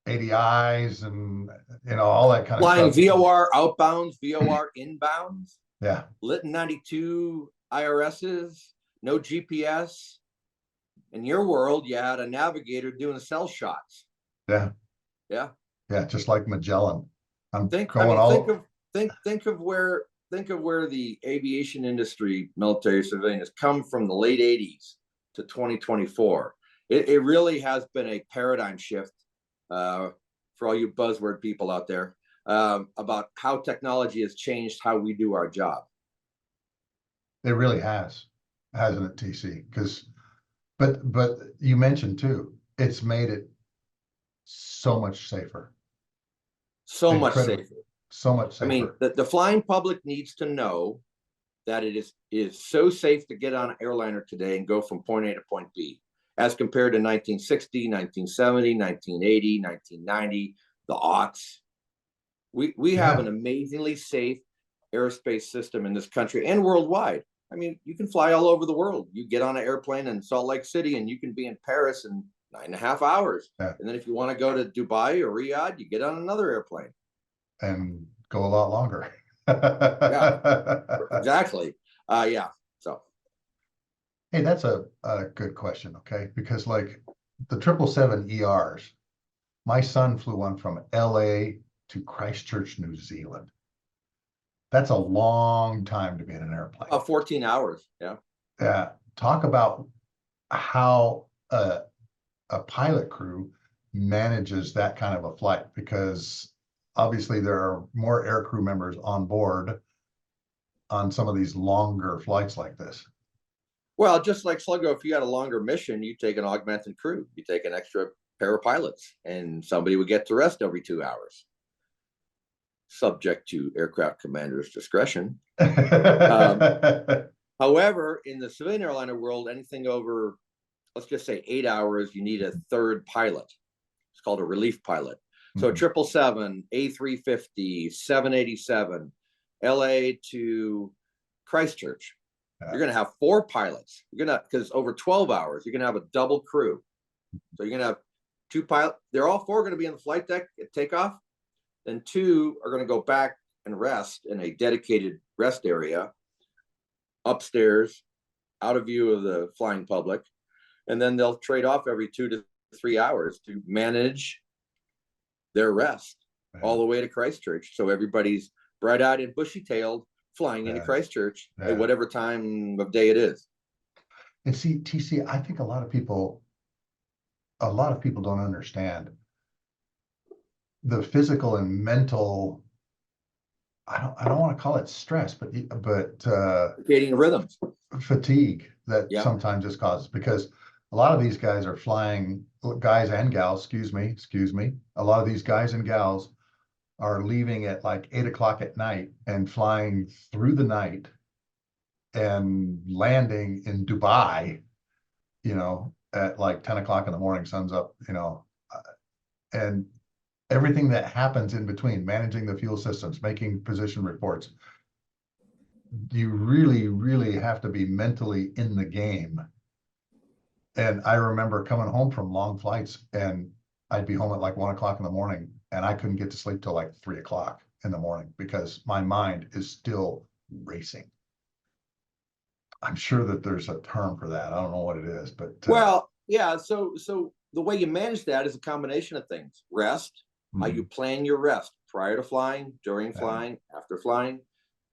Speaker 1: ADIs and all that kind of
Speaker 3: flying
Speaker 1: stuff.
Speaker 3: VOR outbounds, VOR inbounds.
Speaker 1: Yeah.
Speaker 3: Litton 92 IRSs, no GPS. In your world, you had a navigator doing cell shots.
Speaker 1: Yeah.
Speaker 3: Yeah.
Speaker 1: Yeah. Just like Magellan.
Speaker 3: Think of where the aviation industry, military, civilian, has come from the late 80s to 2024. It really has been a paradigm shift for all you buzzword people out there about how technology has changed how we do our job.
Speaker 1: It really has, hasn't it, TC? But you mentioned too, it's made it so much safer.
Speaker 3: So much
Speaker 1: Incredible.
Speaker 3: safer.
Speaker 1: So much
Speaker 3: I mean,
Speaker 1: safer.
Speaker 3: the flying public needs to know that it is so safe to get on an airliner today and go from point A to point B, as compared to 1960, 1970, 1980, 1990, the aughts. We have an amazingly safe aerospace system in this country and worldwide. I mean, you can fly all over the world. You get on an airplane in Salt Lake City and you can be in Paris in 9.5 hours.
Speaker 1: Yeah.
Speaker 3: And then if you want to go to Dubai or Riyadh, you get on another airplane.
Speaker 1: And go a lot longer.
Speaker 3: Yeah, exactly. Yeah. So,
Speaker 1: Hey, that's a good question, okay? Because like the 777 ERs, my son flew one from LA to Christchurch, New Zealand. That's a long time to be in an airplane.
Speaker 3: 14 hours. Yeah.
Speaker 1: Yeah. Talk about how a pilot crew manages that kind of a flight, because obviously there are more air crew members on board on some of these longer flights like this.
Speaker 3: Well, just like Sluggo, if you had a longer mission, you take an augmented crew, you take an extra pair of pilots, and somebody would get to rest every 2 hours, subject to aircraft commander's discretion. However, in the civilian airliner world, anything over, let's just say 8 hours, you need a third pilot. It's called a relief pilot. So 777, A350, 787, LA to Christchurch. You're going to have 4 pilots. You're going to, because over 12 hours, you're going to have a double crew. So you're going to have 2 pilots. They're all 4 going to be on the flight deck at takeoff. Then 2 are going to go back and rest in a dedicated rest area upstairs, out of view of the flying public. And then they'll trade off every 2 to 3 hours to manage their rest all the way to Christchurch. So everybody's bright-eyed and bushy-tailed flying into Christchurch at whatever time of day it is.
Speaker 1: And see, TC, I think a lot of people don't understand the physical and mental, I don't want to call it stress, but
Speaker 3: Creating rhythms.
Speaker 1: Fatigue that sometimes this causes, because a lot of these guys are flying, guys and gals, excuse me. A lot of these guys and gals are leaving at like 8 o'clock at night and flying through the night and landing in Dubai, at like 10 o'clock in the morning, sun's up, and everything that happens in between, managing the fuel systems, making position reports. You really, really have to be mentally in the game. And I remember coming home from long flights, and I'd be home at like 1 o'clock in the morning, and I couldn't get to sleep till like 3 o'clock in the morning because my mind is still racing. I'm sure that there's a term for that. I don't know what it is, but
Speaker 3: well, yeah. So the way you manage that is a combination of things: rest, how you plan your rest prior to flying, during flying, after flying,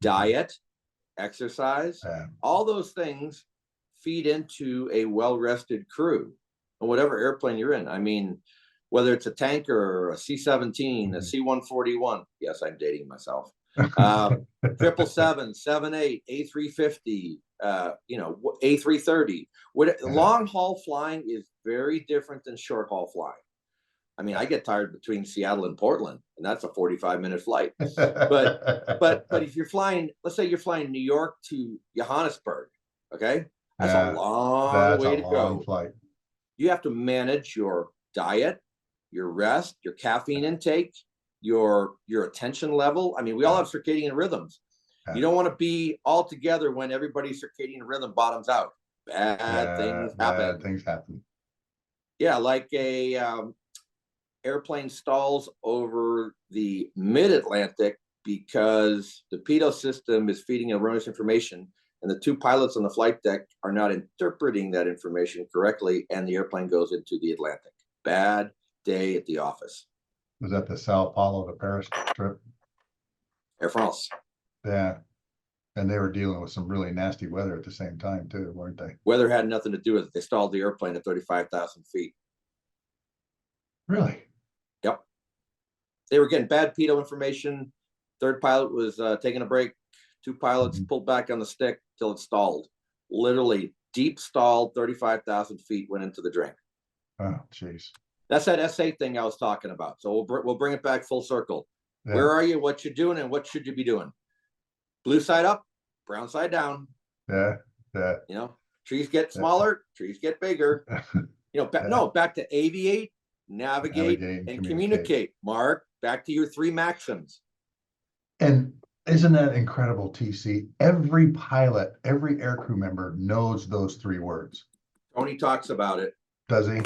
Speaker 3: diet, exercise, all those things feed into a well-rested crew on whatever airplane you're in. I mean, whether it's a tanker, a C-17, a C-141. Yes, I'm dating myself. 777, 78, A350, A330. Long haul flying is very different than short haul flying. I mean, I get tired between Seattle and Portland, and that's a 45-minute flight. But if you're flying, let's say you're flying New York to Johannesburg, okay? That's a long way to go.
Speaker 1: Flight.
Speaker 3: You have to manage your diet, your rest, your caffeine intake, your attention level. I mean, we all have circadian rhythms. You don't want to be all together when everybody's circadian rhythm bottoms out. Bad things happen.
Speaker 1: Bad things happen.
Speaker 3: Yeah, like a airplane stalls over the mid-Atlantic because the pitot system is feeding erroneous information, and the 2 pilots on the flight deck are not interpreting that information correctly, and the airplane goes into the Atlantic. Bad day at the office.
Speaker 1: Was that the Sao Paulo to Paris trip?
Speaker 3: Air France.
Speaker 1: Yeah. And they were dealing with some really nasty weather at the same time too, weren't they?
Speaker 3: Weather had nothing to do with it. They stalled the airplane at 35,000 feet.
Speaker 1: Really?
Speaker 3: Yep. They were getting bad pitot information. Third pilot was taking a break. 2 pilots pulled back on the stick till it stalled. Literally deep stalled, 35,000 feet, went into the drink.
Speaker 1: Oh, jeez.
Speaker 3: That's that S8 thing I was talking about. So we'll bring it back full circle. Where are you? What you doing? And what should you be doing? Blue side up, brown side down.
Speaker 1: Yeah. Yeah.
Speaker 3: You know, trees get smaller, trees get bigger. You know, back to aviate, navigate, and communicate. Mark, back to your three maxims.
Speaker 1: And isn't that incredible, TC? Every pilot, every aircrew member knows those three words.
Speaker 3: Tony talks about it.
Speaker 1: Does he?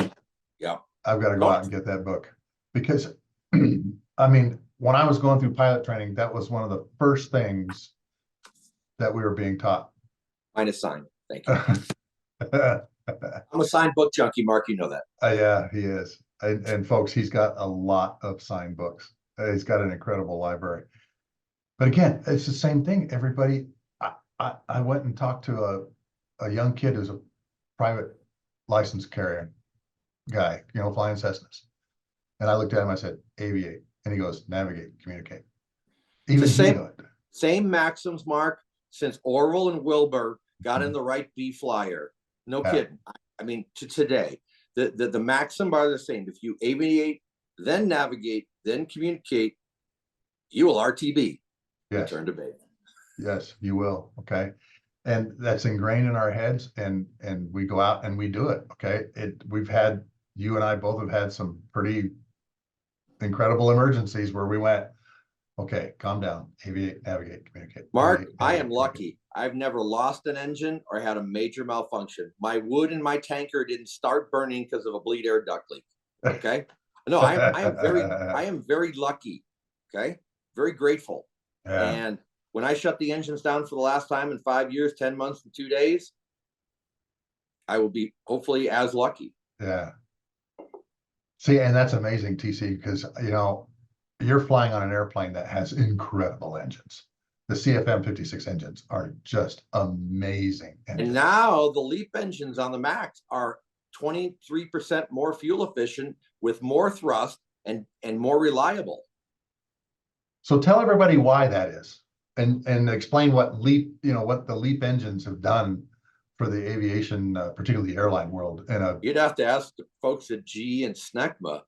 Speaker 3: Yeah.
Speaker 1: I've got to go out and get that book because, I mean, when I was going through pilot training, that was one of the first things that we were being taught.
Speaker 3: Mine is signed. Thank you. I'm a signed book junkie, Mark. You know that.
Speaker 1: Yeah, he is. And folks, he's got a lot of signed books. He's got an incredible library. But again, it's the same thing. Everybody, I went and talked to a young kid who's a private license carrier guy, you know, flying Cessnas. And I looked at him, I said, aviate. And he goes, navigate, communicate. Even
Speaker 3: the same maxims, Mark, since Orville and Wilbur got in the Wright B flyer. No kidding. I mean, to today, the maxim are the same. If you aviate, then navigate, then communicate, you will RTB.
Speaker 1: Yes.
Speaker 3: Return to base.
Speaker 1: Yes, you will. Okay. And that's ingrained in our heads, and we go out and we do it. Okay. You and I both have had some pretty incredible emergencies where we went, okay, calm down, aviate, navigate, communicate.
Speaker 3: Mark, I am lucky. I've never lost an engine or had a major malfunction. My wood in my tanker didn't start burning because of a bleed air duct leak. Okay. No, I am very lucky. Okay. Very grateful.
Speaker 1: Yeah.
Speaker 3: And when I shut the engines down for the last time in 5 years, 10 months, and 2 days, I will be hopefully as lucky.
Speaker 1: Yeah. See, and that's amazing, TC, because, you know, you're flying on an airplane that has incredible engines. The CFM56 engines are just amazing engines.
Speaker 3: And now the LEAP engines on the MAX are 23% more fuel efficient with more thrust and more reliable.
Speaker 1: So tell everybody why that is, and explain what LEAP, you know, what the LEAP engines have done for the aviation, particularly the airline world.
Speaker 3: You'd have to ask the folks at GE and SNECMA.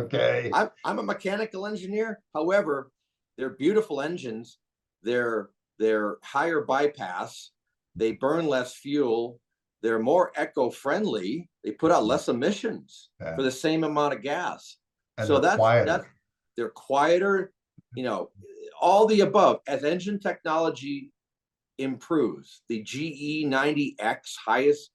Speaker 1: Okay.
Speaker 3: I'm a mechanical engineer. However, they're beautiful engines. They're higher bypass. They burn less fuel. They're more eco-friendly. They put out less emissions for the same amount of gas.
Speaker 1: And
Speaker 3: so
Speaker 1: they're
Speaker 3: quieter, you know, all the above. As engine technology improves, the GE 90X highest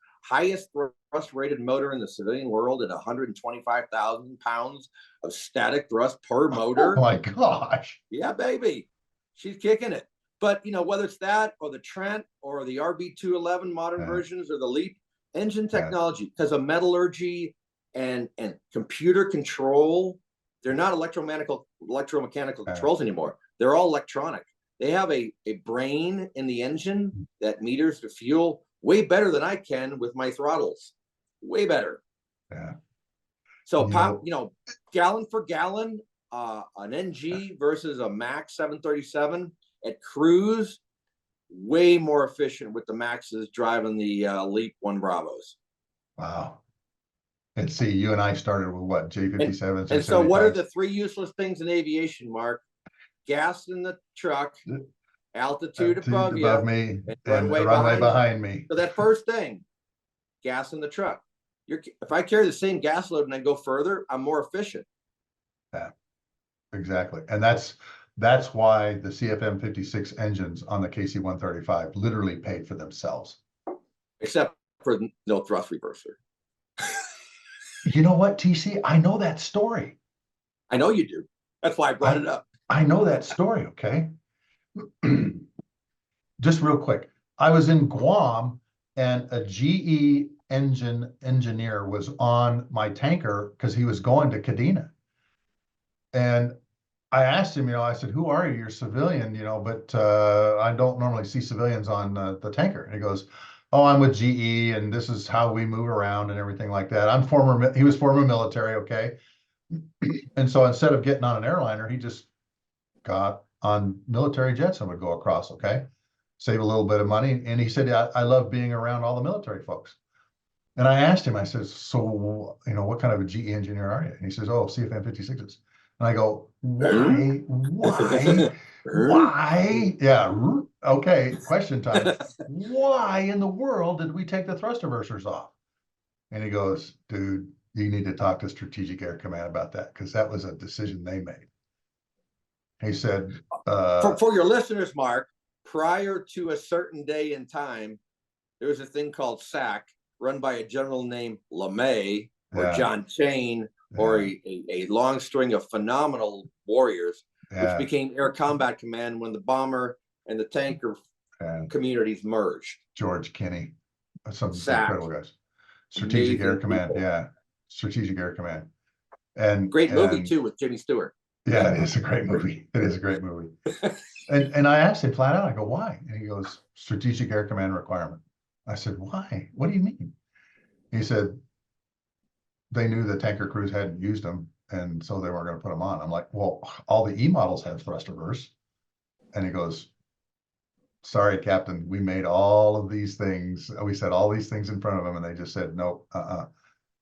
Speaker 3: thrust rated motor in the civilian world at 125,000 pounds of static thrust per motor.
Speaker 1: Oh my gosh.
Speaker 3: Yeah, baby. She's kicking it. But, you know, whether it's that or the Trent or the RB211 modern versions or the LEAP engine technology, because of metallurgy and computer control, they're not electromechanical controls anymore. They're all electronic. They have a brain in the engine that meters the fuel way better than I can with my throttles. Way better.
Speaker 1: Yeah.
Speaker 3: So, you know, gallon for gallon, an NG versus a Max 737 at cruise, way more efficient with the Maxes driving the LEAP 1 Bravos.
Speaker 1: Wow. And see, you and I started with what, J57s?
Speaker 3: And so what are the three useless things in aviation, Mark? Gas in the truck, altitude above
Speaker 1: me, and the runway behind me.
Speaker 3: So that first thing, gas in the truck. If I carry the same gas load and I go further, I'm more efficient.
Speaker 1: Yeah, exactly. And that's why the CFM56 engines on the KC-135 literally paid for themselves.
Speaker 3: Except for no thrust reverser.
Speaker 1: You know what, TC? I know that story.
Speaker 3: I know you do. That's why I brought it up.
Speaker 1: I know that story, okay? Just real quick. I was in Guam and a GE engine engineer was on my tanker because he was going to Kadena. And I asked him, you know, I said, who are you? You're civilian, you know, but I don't normally see civilians on the tanker. And he goes, oh, I'm with GE and this is how we move around and everything like that. He was former military, okay? And so instead of getting on an airliner, he just got on military jets and would go across, okay? Save a little bit of money. And he said, yeah, I love being around all the military folks. And I asked him, I said, so, you know, what kind of a GE engineer are you? And he says, oh, CFM56s. And I go, why? Yeah, okay, question time. Why in the world did we take the thrust reversers off? And he goes, dude, you need to talk to Strategic Air Command about that, because that was a decision they made. He said,
Speaker 3: for your listeners, Mark, prior to a certain day and time, there was a thing called SAC run by a general named LeMay or
Speaker 1: Yeah.
Speaker 3: John Chain or a long string of phenomenal warriors, which became Air Combat Command when the bomber and the tanker communities merged.
Speaker 1: George Kinney, some
Speaker 3: SAC.
Speaker 1: incredible guys. Strategic Air Command,
Speaker 3: people.
Speaker 1: Strategic Air Command. And
Speaker 3: great movie too with Jimmy Stewart.
Speaker 1: Yeah, it is a great movie. It is a great movie. And I asked him flat out, I go, why? And he goes, Strategic Air Command requirement. I said, why? What do you mean? He said, they knew the tanker crews hadn't used them, and so they weren't going to put them on. I'm like, well, all the E models have thrust reverse. And he goes, sorry, Captain, we made all of these things. We said all these things in front of them, and they just said, nope, The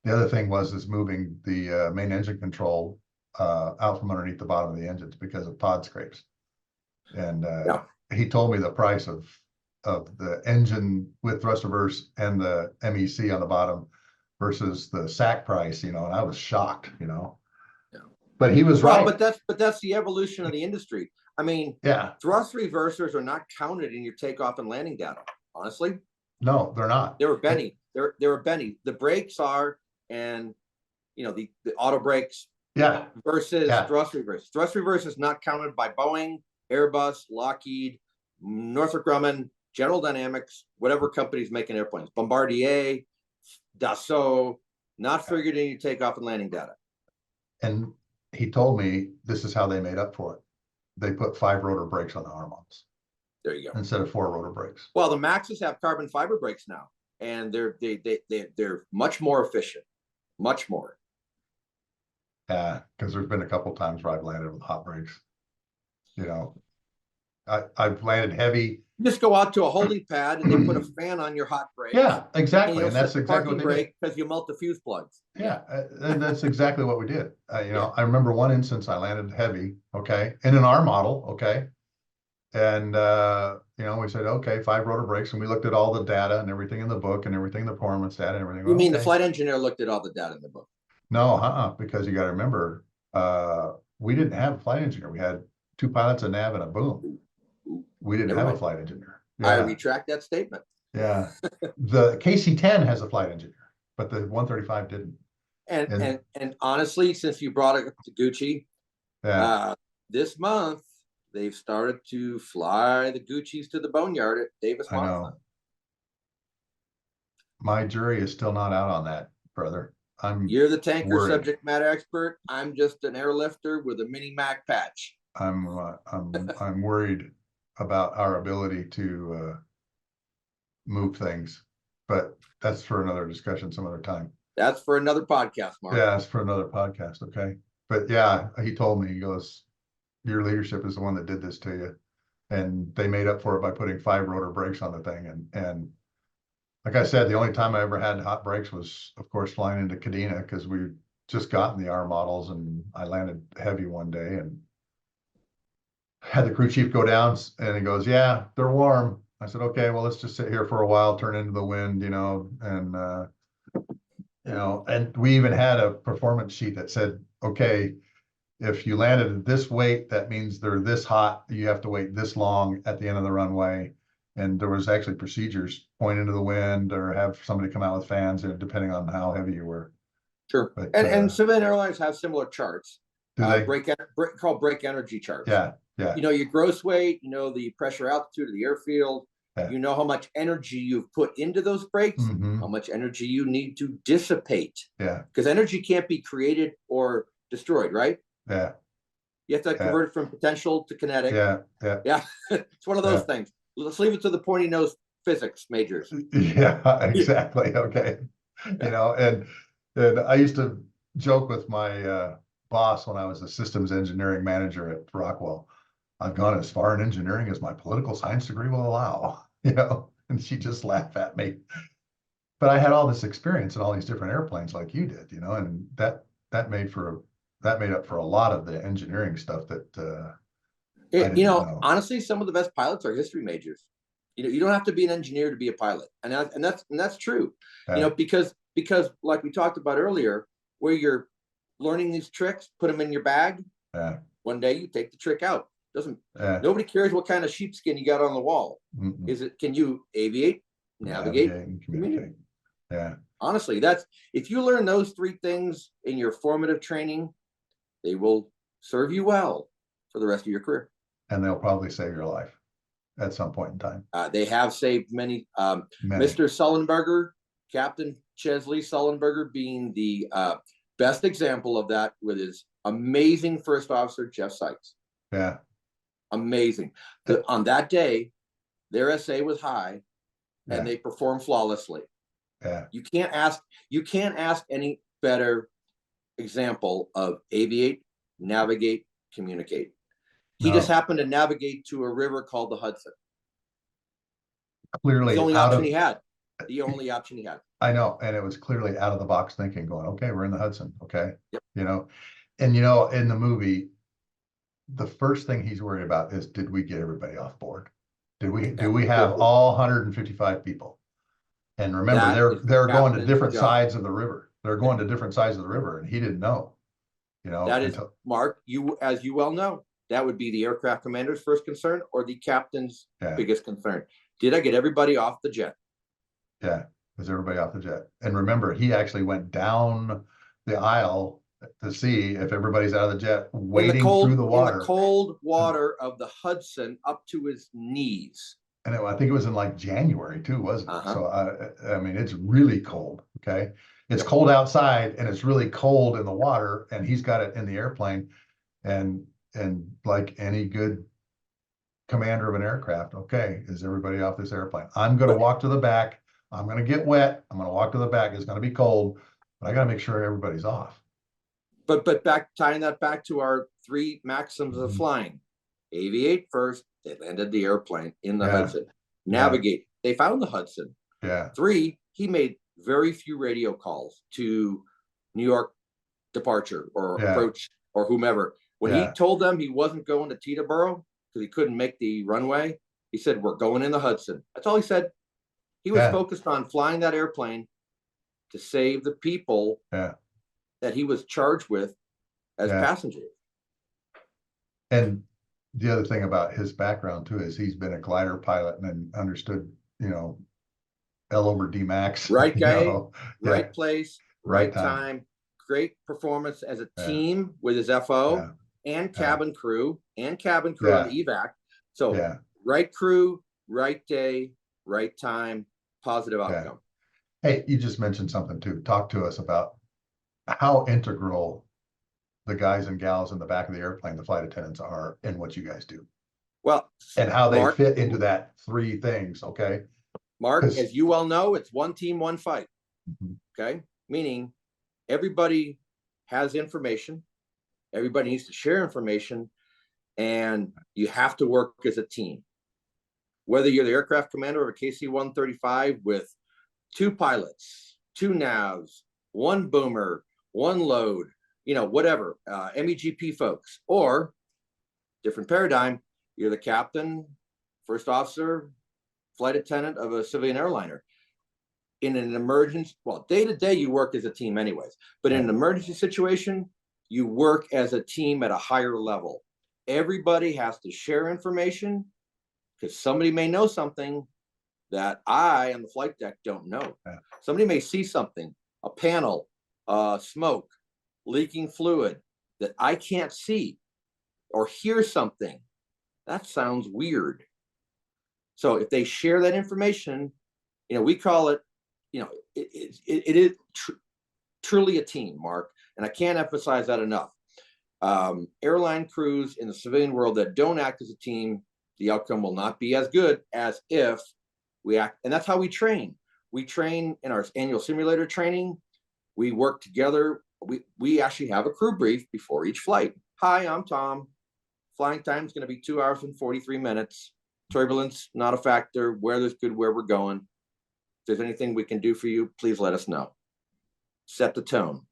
Speaker 1: other thing is moving the main engine control out from underneath the bottom of the engines because of pod scrapes. And he told me the price of the engine with thrust reverse and the MEC on the bottom versus the SAC price, and I was shocked, But he was right.
Speaker 3: But that's the evolution of the industry. I mean, thrust reversers are not counted in your takeoff and landing data. Honestly,
Speaker 1: no, they're not.
Speaker 3: They were Benny. They were Benny. The brakes are, and the auto brakes. Versus thrust reverse. Thrust reverse is not counted by Boeing, Airbus, Lockheed, Northrop Grumman, General Dynamics, whatever company's making airplanes. Bombardier, Dassault, not figured in your takeoff and landing data.
Speaker 1: And he told me this is how they made up for it. They put 5 rotor brakes on the arm arms.
Speaker 3: There you go.
Speaker 1: Instead of 4 rotor brakes.
Speaker 3: Well, the Maxes have carbon fiber brakes now, and they're much more efficient, much more.
Speaker 1: Yeah, because there's been a couple times where I've landed with hot brakes. I've landed heavy.
Speaker 3: You just go out to a holding pad and they put a fan on your hot brake.
Speaker 1: Yeah, exactly. And that's exactly what they did.
Speaker 3: Because you melt the fuse plugs.
Speaker 1: Yeah, and that's exactly what we did. I remember one instance I landed heavy, in an R model, and we said, okay, 5 rotor brakes, and we looked at all the data and everything in the book and everything, the performance data and everything.
Speaker 3: You mean the flight engineer looked at all the data in the book?
Speaker 1: No, because you got to remember, we didn't have a flight engineer. We had 2 pilots, a nav, and a boom. We didn't have a flight engineer.
Speaker 3: I retract that statement.
Speaker 1: Yeah, the KC-10 has a flight engineer, but the 135 didn't.
Speaker 3: And honestly, since you brought it to Gucci, this month they've started to fly the Guccis to the boneyard at Davis Monthan.
Speaker 1: My jury is still not out on that, brother.
Speaker 3: You're the tanker subject matter expert. I'm just an airlifter with a mini Mac patch.
Speaker 1: I'm worried about our ability to move things, but that's for another discussion some other time.
Speaker 3: That's for another podcast, Mark.
Speaker 1: Yeah, it's for another podcast. Okay. But yeah, he told me, he goes, your leadership is the one that did this to you. And they made up for it by putting 5 rotor brakes on the thing. And like I said, the only time I ever had hot brakes was, of course, flying into Kadena, because we just gotten the R models, and I landed heavy one day and had the crew chief go down, and he goes, yeah, they're warm. I said, okay, well, let's just sit here for a while, turn into the wind, and we even had a performance sheet that said, okay, if you landed at this weight, that means they're this hot, you have to wait this long at the end of the runway. And there was actually procedures, point into the wind or have somebody come out with fans, depending on how heavy you were.
Speaker 3: Sure. But, and civilian airlines have similar charts. Called brake energy charts.
Speaker 1: Yeah.
Speaker 3: Your gross weight, the pressure altitude of the airfield, how much energy you've put into those brakes, how much energy you need to dissipate.
Speaker 1: Yeah.
Speaker 3: Because energy can't be created or destroyed, right?
Speaker 1: Yeah.
Speaker 3: You have to convert it from potential to kinetic. Yeah. It's one of those things. Let's leave it to the pointy nose physics majors.
Speaker 1: Yeah, exactly. Okay. And I used to joke with my boss when I was a systems engineering manager at Rockwell. I've gone as far in engineering as my political science degree will allow, and she just laughed at me. But I had all this experience in all these different airplanes like you did, and that made for that made up for a lot of the engineering stuff that I didn't
Speaker 3: You know,
Speaker 1: know.
Speaker 3: honestly, some of the best pilots are history majors. You know, you don't have to be an engineer to be a pilot, and that's true. You
Speaker 1: Yeah.
Speaker 3: know, because like we talked about earlier, where you're learning these tricks, put them in your bag.
Speaker 1: Yeah.
Speaker 3: One day you take the trick out. Doesn't
Speaker 1: Yeah.
Speaker 3: Nobody cares what kind of sheepskin you got on the wall.
Speaker 1: Mm-mm.
Speaker 3: Is it? Can you aviate, navigate,
Speaker 1: And communicate. Yeah.
Speaker 3: Honestly, that's if you learn those three things in your formative training, they will serve you well for the rest of your career.
Speaker 1: And they'll probably save your life at some point in time.
Speaker 3: They have saved many.
Speaker 1: Many.
Speaker 3: Mr. Sullenberger, Captain Chesley Sullenberger, being the best example of that with his amazing first officer, Jeff Sykes.
Speaker 1: Yeah.
Speaker 3: Amazing. On that day, their SA was high, and they performed flawlessly.
Speaker 1: Yeah.
Speaker 3: You can't ask any better example of aviate, navigate, communicate. He just happened to navigate to a river called the Hudson.
Speaker 1: Clearly
Speaker 3: The only option he had. The only option he had.
Speaker 1: I know, and it was clearly out of the box thinking, going, okay, we're in the Hudson, okay,
Speaker 3: Yep.
Speaker 1: you know, and you know, in the movie, the first thing he's worried about is, did we get everybody off board? Do we have all 155 people? And remember, they're going to different sides of the river. They're going to different sides of the river, and he didn't know. You know,
Speaker 3: that is Mark. As you well know, that would be the aircraft commander's first concern or the captain's biggest concern. Did I get everybody off the jet?
Speaker 1: Yeah, is everybody off the jet? And remember, he actually went down the aisle to see if everybody's out of the jet, wading through the water.
Speaker 3: In the cold water of the Hudson up to his knees.
Speaker 1: And I think it was in like January too, wasn't it? So I mean, it's really cold. Okay, it's cold outside and it's really cold in the water, and he's got it in the airplane, and like any good commander of an aircraft, okay, is everybody off this airplane? I'm going to walk to the back. I'm going to get wet. I'm going to walk to the back. It's going to be cold, but I got to make sure everybody's off.
Speaker 3: But tying that back to our three maxims of flying: aviate first. They landed the airplane in the Hudson. Navigate. They found the Hudson.
Speaker 1: Yeah.
Speaker 3: 3, he made very few radio calls to New York departure or approach or whomever. When he told them he wasn't going to Teterboro because he couldn't make the runway, he said, "We're going in the Hudson." That's all he said. He was focused on flying that airplane to save the people that he was charged with as passengers.
Speaker 1: And the other thing about his background too is he's been a glider pilot and then understood, you know, L over D max.
Speaker 3: Right guy,
Speaker 1: right
Speaker 3: place, right time. Great performance as a team with his FO and cabin crew on the evac. So right crew, right day, right time, positive outcome.
Speaker 1: Hey, you just mentioned something too. Talk to us about how integral the guys and gals in the back of the airplane, the flight attendants, are in what you guys do.
Speaker 3: Well,
Speaker 1: and how they fit into that 3 things. Okay.
Speaker 3: Mark, as you well know, it's one team, one fight. Okay. Meaning everybody has information. Everybody needs to share information, and you have to work as a team. Whether you're the aircraft commander of a KC-135 with 2 pilots, 2 navs, 1 boomer, 1 load, you know, whatever, MEGP folks, or different paradigm, you're the captain, first officer, flight attendant of a civilian airliner. In an emergency, well, day to day, you work as a team anyways, but in an emergency situation, you work as a team at a higher level. Everybody has to share information because somebody may know something that I on the flight deck don't know. Somebody may see something, a panel, smoke, leaking fluid that I can't see, or hear something that sounds weird. So if they share that information, you know, we call it, you know, it is truly a team, Mark, and I can't emphasize that enough. Airline crews in the civilian world that don't act as a team, the outcome will not be as good as if we act. And that's how we train. We train in our annual simulator training. We work together. We actually have a crew brief before each flight. Hi, I'm Tom. Flying time is going to be 2 hours and 43 minutes. Turbulence, not a factor. Weather's good where we're going. If there's anything we can do for you, please let us know. Set the tone.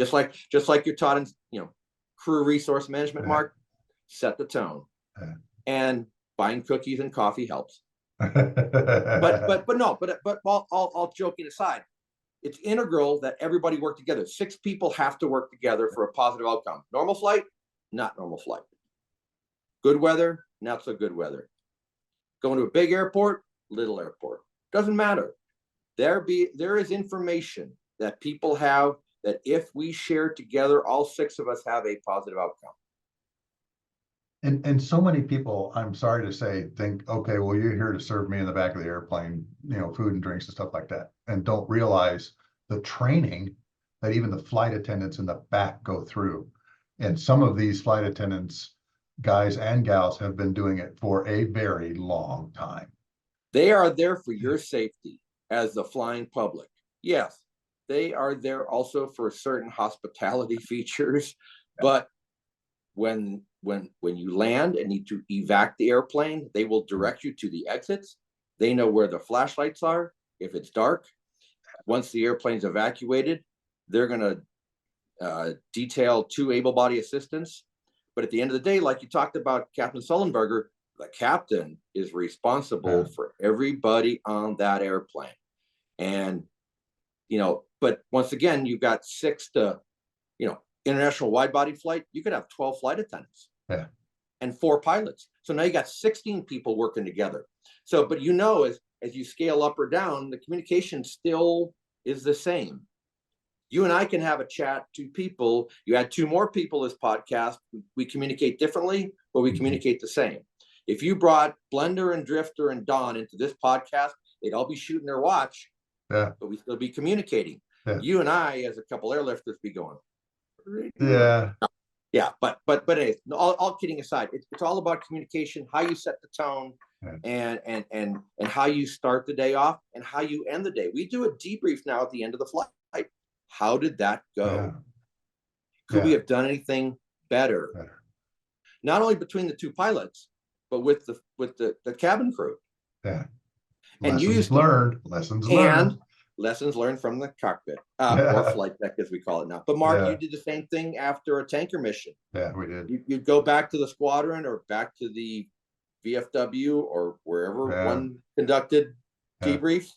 Speaker 3: Just like you're taught in, crew resource management, Mark, set the tone. And buying cookies and coffee helps. But all joking aside, it's integral that everybody work together. 6 people have to work together for a positive outcome. Normal flight, not normal flight. Good weather, not so good weather. Going to a big airport, little airport. Doesn't matter. There is information that people have that if we share together, all 6 of us have a positive outcome.
Speaker 1: And so many people, I'm sorry to say, think, okay, well, you're here to serve me in the back of the airplane, food and drinks and stuff like that, and don't realize the training that even the flight attendants in the back go through. And some of these flight attendants, guys and gals, have been doing it for a very long time.
Speaker 3: They are there for your safety as the flying public. Yes, they are there also for certain hospitality features, but when you land and need to evac the airplane, they will direct you to the exits. They know where the flashlights are if it's dark. Once the airplane's evacuated, they're going to detail 2 able-bodied assistants. But at the end of the day, like you talked about Captain Sullenberger, the captain is responsible for everybody on that airplane. And, but once again, you've got 6 to, international wide-body flight, you could have 12 flight attendants and 4 pilots. So now you got 16 people working together. So, but as you scale up or down, the communication still is the same. You and I can have a chat, 2 people. You add 2 more people this podcast. We communicate differently, but we communicate the same. If you brought Blender and Drifter and Don into this podcast, they'd all be shooting their watch, but we still be communicating. You and I, as a couple airlifters, be going. But anyways, all kidding aside, it's all about communication, how you set the tone, and how you start the day off and how you end the day. We do a debrief now at the end of the flight. How did that go? Could we have done anything better? Not only between the 2 pilots, but with the cabin crew. And lessons learned from the cockpit, or flight deck as we call it now. But Mark, you did the same thing after a tanker mission.
Speaker 1: Yeah, we did.
Speaker 3: You'd go back to the squadron or back to the VFW or wherever one conducted debriefs,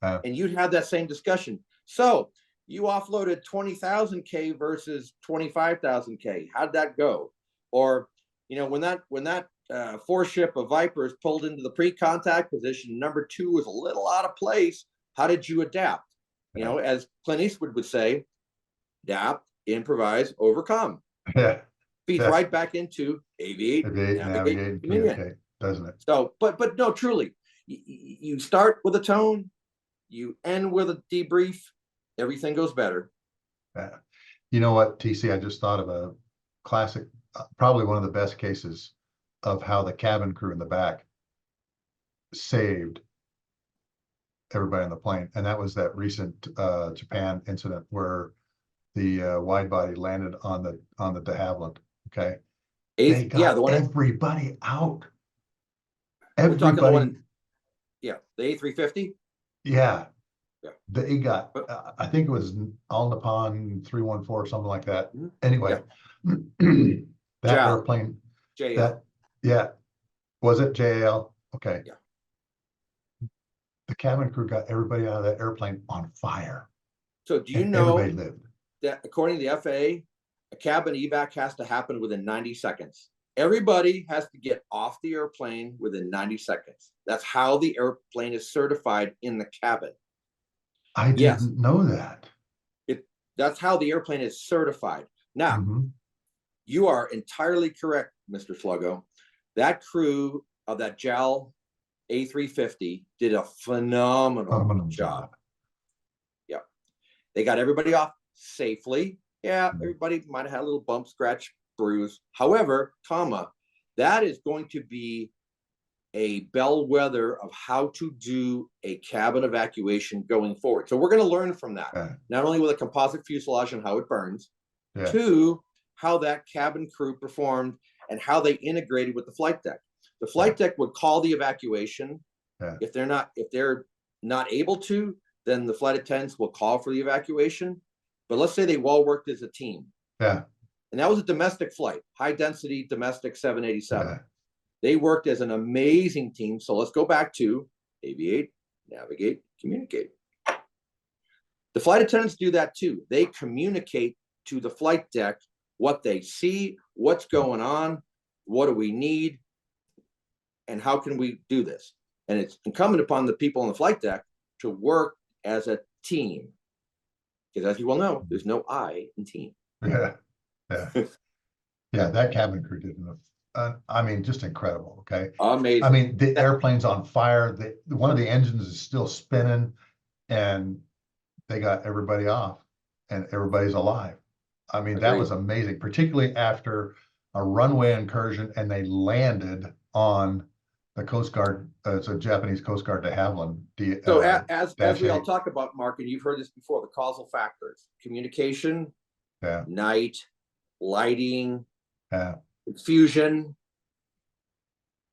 Speaker 3: and you'd have that same discussion. So you offloaded 20,000 K versus 25,000 K. How'd that go? Or, when that 4-ship of Vipers pulled into the pre-contact position, number 2 was a little out of place. How did you adapt? As Clint Eastwood would say, adapt, improvise, overcome. Feeds right back into aviate, navigate, communicate,
Speaker 1: doesn't it?
Speaker 3: So, but no, truly, you start with a tone, you end with a debrief, everything goes better.
Speaker 1: You know what, TC? I just thought of a classic, probably one of the best cases of how the cabin crew in the back saved everybody on the plane, and that was that recent Japan incident where the wide body landed on the de Havilland. Okay, they got everybody out.
Speaker 3: We're talking the one, the A350.
Speaker 1: They got. I think it was All Nippon 314, something like that. Anyway, that airplane.
Speaker 3: JL.
Speaker 1: Was it JL? Okay. The cabin crew got everybody out of that airplane on fire.
Speaker 3: So do you know that according to the FAA, a cabin evac has to happen within 90 seconds. Everybody has to get off the airplane within 90 seconds. That's how the airplane is certified in the cabin.
Speaker 1: I didn't know that.
Speaker 3: That's how the airplane is certified. Now, you are entirely correct, Mr. Sluggo. That crew of that JAL A350 did a phenomenal job. They got everybody off safely. Everybody might have had a little bump, scratch, bruise. However, that is going to be a bellwether of how to do a cabin evacuation going forward. So we're going to learn from that, not only with a composite fuselage and how it burns, to how that cabin crew performed and how they integrated with the flight deck. The flight deck would call the evacuation. If they're not able to, then the flight attendants will call for the evacuation. but let's say they all worked as a team.
Speaker 1: Yeah.
Speaker 3: And that was a domestic flight, high density domestic 787.
Speaker 1: Yeah.
Speaker 3: They worked as an amazing team. So let's go back to aviate, navigate, communicate. The flight attendants do that too. They communicate to the flight deck what they see, what's going on, what do we need, and how can we do this? And it's incumbent upon the people on the flight deck to work as a team. Because as you well know, there's no I in team.
Speaker 1: Yeah. Yeah. Yeah. That cabin crew did I mean, just incredible. Okay.
Speaker 3: Amazing.
Speaker 1: I mean, the airplane's on fire. One of the engines is still spinning, and they got everybody off, and everybody's alive. I mean, that was amazing, particularly after a runway incursion, and they landed on the Coast Guard. It's a Japanese Coast Guard de Havilland.
Speaker 3: So as we all talk about, Mark, and you've heard this before, the causal factors: communication, night, lighting, fusion.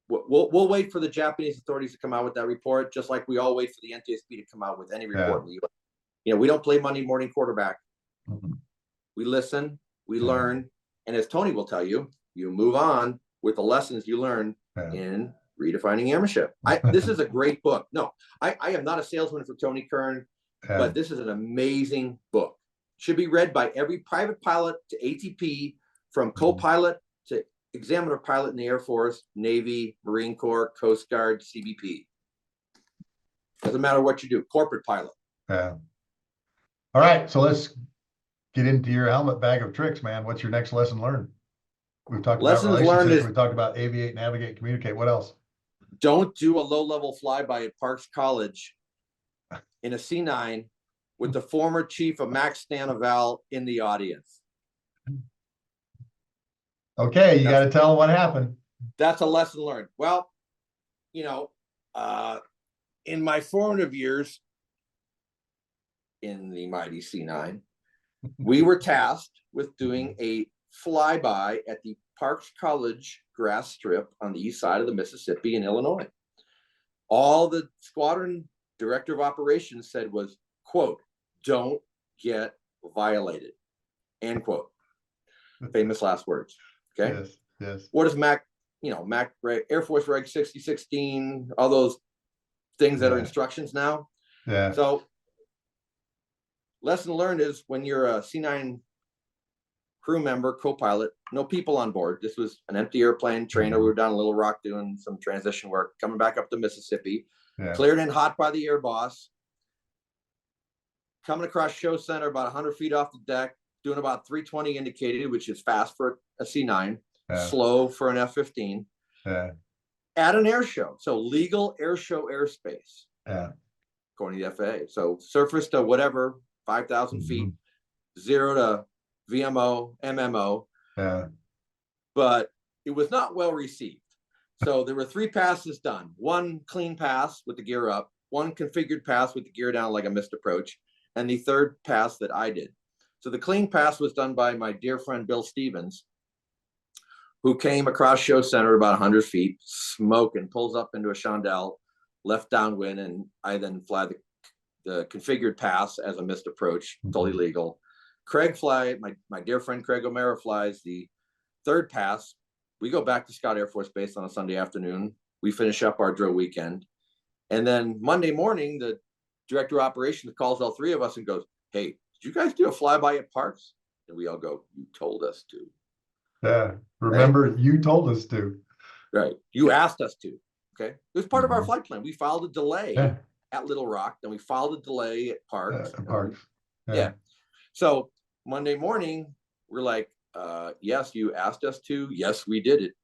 Speaker 3: We'll wait for the Japanese authorities to come out with that report, just like we all wait for the NTSB to come out with any report in the US. You know, we don't play Monday morning quarterback.
Speaker 1: Mm-hmm.
Speaker 3: We listen, we learn, and as Tony will tell you, you move on with the lessons you learn in Redefining Airmanship. This is a great book. No, I am not a salesman for Tony Kern, but this is an amazing book. Should be read by every private pilot to ATP, from co-pilot to examiner pilot in the Air Force, Navy, Marine Corps, Coast Guard, CBP. Doesn't matter what you do, corporate pilot.
Speaker 1: Yeah. All right, so let's get into your helmet bag of tricks, man. What's your next lesson learned? We've talked about relationships. We talked about aviate, navigate, communicate. What else?
Speaker 3: Don't do a low-level flyby at Parks College in a C-9 with the former chief of Max Stanoval in the audience.
Speaker 1: Okay, you got to tell them what happened.
Speaker 3: That's a lesson learned. Well, you know, in my formative years in the mighty C-9, we were tasked with doing a flyby at the Parks College grass strip on the east side of the Mississippi in Illinois. All the squadron director of operations said was, quote, "Don't get violated," end quote. Famous last words. Okay.
Speaker 1: Yes. Yes.
Speaker 3: What is Mac, Air Force Reg 6016, all those things that are instructions now.
Speaker 1: Yeah.
Speaker 3: So lesson learned is when you're a C-9 crew member, co-pilot, no people on board. This was an empty airplane trainer. We were down in Little Rock doing some transition work, coming back up to Mississippi, cleared in hot by the air boss, coming across show center about 100 feet off the deck, doing about 320 indicated, which is fast for a C-9, slow for an F-15, at an air show. So legal air show airspace, according to the FAA. So surface to whatever, 5,000 feet, 0 to VMO, MMO. But it was not well received. So there were 3 passes done. 1 clean pass with the gear up, 1 configured pass with the gear down like a missed approach, and the 3rd pass that I did. So the clean pass was done by my dear friend Bill Stevens, who came across show center about 100 feet, smoking, pulls up into a chandelle, left downwind, and I then fly the configured pass as a missed approach, totally legal. Craig my dear friend Craig O'Mara flies the 3rd pass. We go back to Scott Air Force Base on a Sunday afternoon. We finish up our drill weekend. And then Monday morning, the director of operations calls all 3 of us and goes, "Hey, did you guys do a flyby at Parks?" And we all go, "You told us to."
Speaker 1: Yeah. Remember, you told us to.
Speaker 3: Right. You asked us to. Okay. It was part of our flight plan. We filed a delay at Little Rock, then we filed a delay at Parks. Yeah. So Monday morning, we're like, yes, you asked us to. Yes, we did it.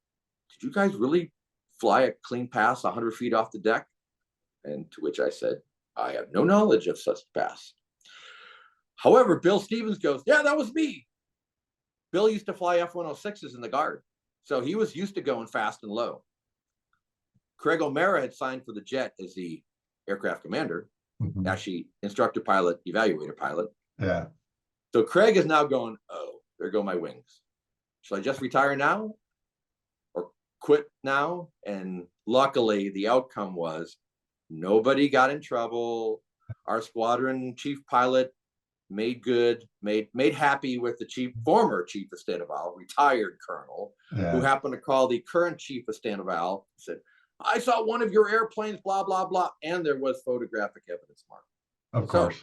Speaker 3: Did you guys really fly a clean pass 100 feet off the deck? And to which I said, I have no knowledge of such pass. However, Bill Stevens goes, "Yeah, that was me." Bill used to fly F-106s in the Guard, so he was used to going fast and low. Craig O'Mara had signed for the jet as the aircraft commander, actually instructor pilot, evaluator pilot.
Speaker 1: Yeah.
Speaker 3: So Craig is now going, "Oh, there go my wings. Should I just retire now or quit now?" And luckily, the outcome was nobody got in trouble. Our squadron chief pilot made good, made happy with the former chief of State of Al, retired colonel, who happened to call the current chief of State of Al, said, I saw one of your airplanes, blah, blah, blah. And there was photographic evidence, Mark.
Speaker 1: Of course.
Speaker 3: So,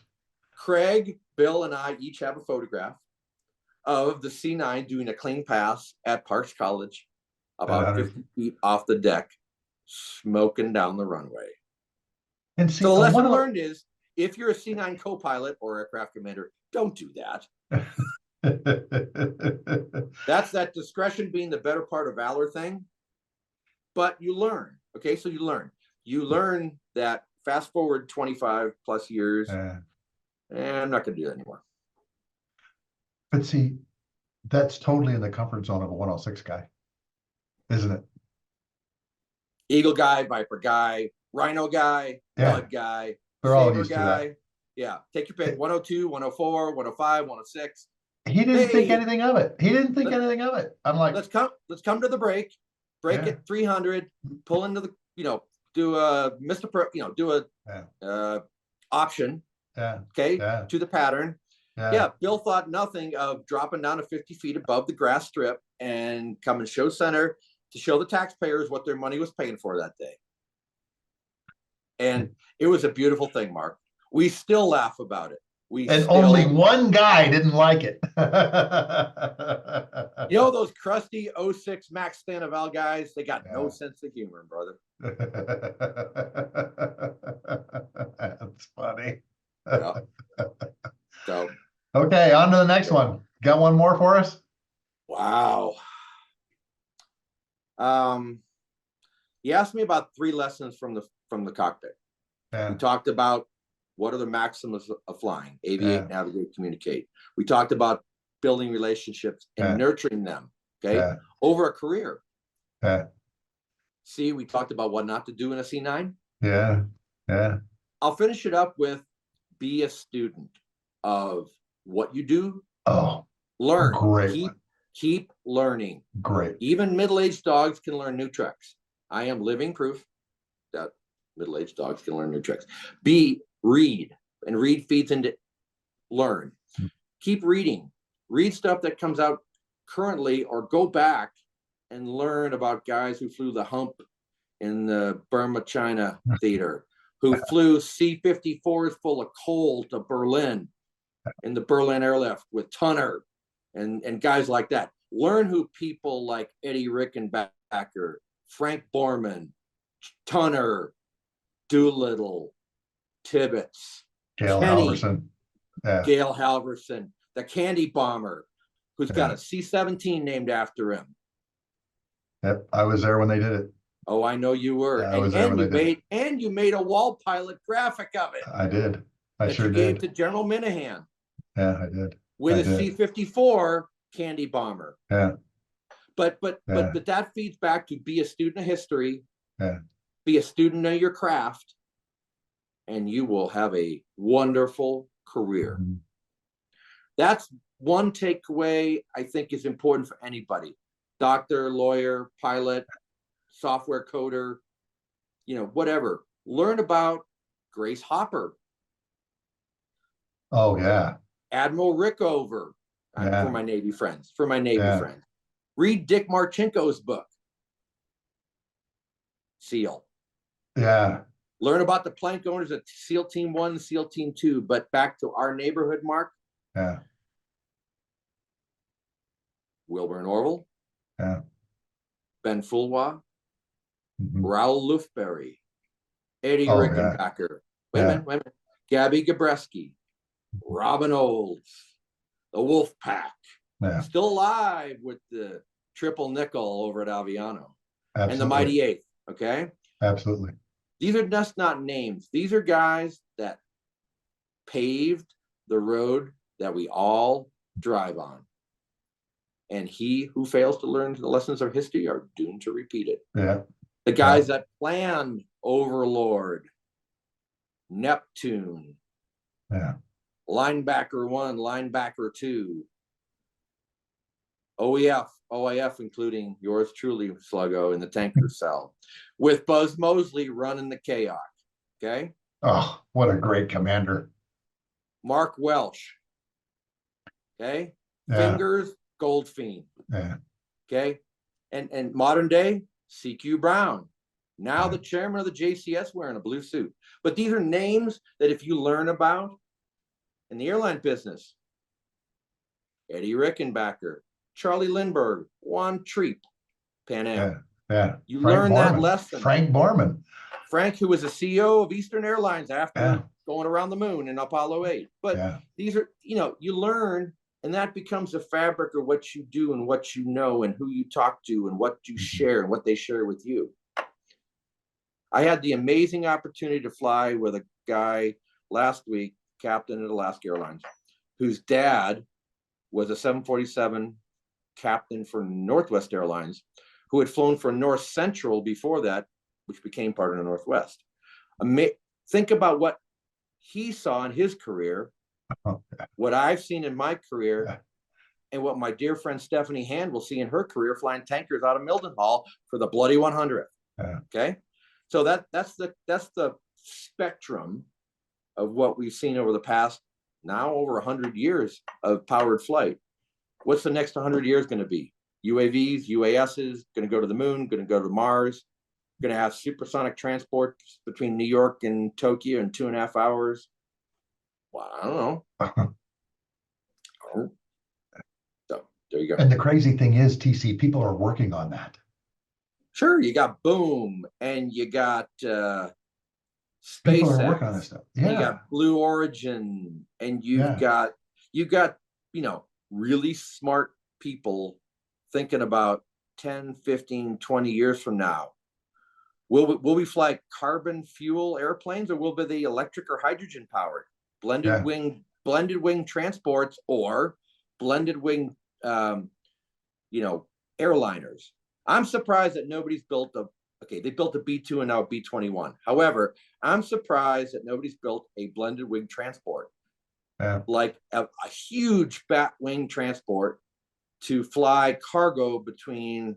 Speaker 3: Craig, Bill, and I each have a photograph of the C-9 doing a clean pass at Parks College, about 50 feet off the deck, smoking down the runway.
Speaker 1: And see,
Speaker 3: so the lesson learned is, if you're a C-9 co-pilot or aircraft commander, don't do that. That's that discretion being the better part of valor thing. But you learn, okay? So you learn that fast forward 25 plus years, and I'm not going to do that anymore.
Speaker 1: But see, that's totally in the comfort zone of a 106 guy, isn't it?
Speaker 3: Eagle guy, Viper guy, Rhino guy, Bug guy,
Speaker 1: they're all
Speaker 3: Saber
Speaker 1: used
Speaker 3: guy.
Speaker 1: to that.
Speaker 3: Yeah, take your pick. 102, 104, 105, 106.
Speaker 1: He didn't think anything of it. He didn't think anything of it. I'm like,
Speaker 3: let's come to the break at 300, pull into the, do a Mr. Pro, do a option. Okay, to the pattern. Bill thought nothing of dropping down to 50 feet above the grass strip and coming show center to show the taxpayers what their money was paying for that day. And it was a beautiful thing, Mark. We still laugh about it.
Speaker 1: Only one guy didn't like it.
Speaker 3: Those crusty 06 Max Stanaval guys, they got no sense of humor, brother.
Speaker 1: That's funny.
Speaker 3: So,
Speaker 1: okay, on to the next one. Got one more for us?
Speaker 3: Wow. He asked me about 3 lessons from the cockpit. We talked about what are the maxims of flying: aviate, navigate, communicate. We talked about building relationships and nurturing them, over a career. See, we talked about what not to do in a C-9. I'll finish it up with be a student of what you do. Learn.
Speaker 1: Great.
Speaker 3: Keep learning.
Speaker 1: Great.
Speaker 3: Even middle-aged dogs can learn new tricks. I am living proof that middle-aged dogs can learn new tricks. Read, and read feeds into learn. Keep reading. Read stuff that comes out currently, or go back and learn about guys who flew the hump in the Burma China theater, who flew C-54s full of coal to Berlin in the Berlin airlift with Tunner and guys like that. Learn who people like Eddie Rickenbacker, Frank Borman, Tunner, Doolittle, Tibbetts,
Speaker 1: Gail
Speaker 3: Kenny,
Speaker 1: Halverson.
Speaker 3: Gail Halverson, the Candy Bomber, who's got a C-17 named after him.
Speaker 1: Yep, I was there when they did it.
Speaker 3: Oh, I know you were.
Speaker 1: I was there when they did it.
Speaker 3: And you made a wall pilot graphic of it.
Speaker 1: I did. I sure did.
Speaker 3: You gave to General Minahan.
Speaker 1: Yeah, I did.
Speaker 3: With a C-54 Candy Bomber. But that feeds back to be a student of history. Be a student of your craft, and you will have a wonderful career. That's one takeaway I think is important for anybody. Doctor, lawyer, pilot, software coder, whatever. Learn about Grace Hopper.
Speaker 1: Oh, yeah.
Speaker 3: Admiral Rickover, for my Navy friends. Read Dick Marchenko's book, SEAL. Learn about the plank owners at SEAL Team 1 and SEAL Team 2. But back to our neighborhood, Mark. Wilbur and Orville. Ben Fulwa. Raoul Lufberry. Eddie Rickenbacker. Wait a minute. Gabby Gabreski. Robin Olds. The Wolf Pack. Still alive with the triple nickel over at Aviano. And the Mighty Eighth. Okay?
Speaker 1: Absolutely.
Speaker 3: These are just not names. These are guys that paved the road that we all drive on. And he who fails to learn the lessons of history are doomed to repeat it. The guys that planned Overlord, Neptune, Linebacker 1, Linebacker 2, OAF, including yours truly, Sluggo, in the tanker cell, with Buzz Mosley running the chaos. Okay.
Speaker 1: Oh, what a great commander.
Speaker 3: Mark Welsh, Okay.
Speaker 1: Yeah.
Speaker 3: Fingers, Goldfein.
Speaker 1: Yeah.
Speaker 3: Okay. And modern day, CQ Brown. Now
Speaker 1: Yeah.
Speaker 3: the chairman of the JCS wearing a blue suit. But these are names that if you learn about in the airline business, Eddie Rickenbacker, Charlie Lindbergh, Juan Treep, Pan Am.
Speaker 1: Yeah. Yeah.
Speaker 3: You
Speaker 1: Frank
Speaker 3: learn that
Speaker 1: Borman.
Speaker 3: lesson.
Speaker 1: Frank Borman.
Speaker 3: Frank, who was the CEO of Eastern Airlines after
Speaker 1: Yeah.
Speaker 3: going around the moon in Apollo 8. But
Speaker 1: Yeah.
Speaker 3: these are, you learn, and that becomes the fabric of what you do and what you know and who you talk to and what you share and what they share with you. I had the amazing opportunity to fly with a guy last week, captain at Alaska Airlines, whose dad was a 747 captain for Northwest Airlines, who had flown for North Central before that, which became part of the Northwest. Think about what he saw in his career, what I've seen in my career, and what my dear friend Stephanie Hand will see in her career flying tankers out of Mildenhall for the Bloody 100th. Okay, so that's the spectrum of what we've seen over the past now over 100 years of powered flight. What's the next 100 years going to be? UAVs, UASs, going to go to the moon, going to go to Mars, going to have supersonic transport between New York and Tokyo in 2.5 hours. Well, I don't know. So there you go.
Speaker 1: And the crazy thing is, TC, people are working on that.
Speaker 3: Sure, you got Boom, and you got SpaceX.
Speaker 1: People are working on this stuff. Yeah.
Speaker 3: You got Blue Origin, and you've got really smart people thinking about 10, 15, 20 years from now. Will we fly carbon fuel airplanes, or will they be electric or hydrogen powered? Blended wing transports, or blended wing airliners. I'm surprised that nobody's built they built a B-2 and now a B-21. However, I'm surprised that nobody's built a blended wing transport, like a huge bat wing transport to fly cargo between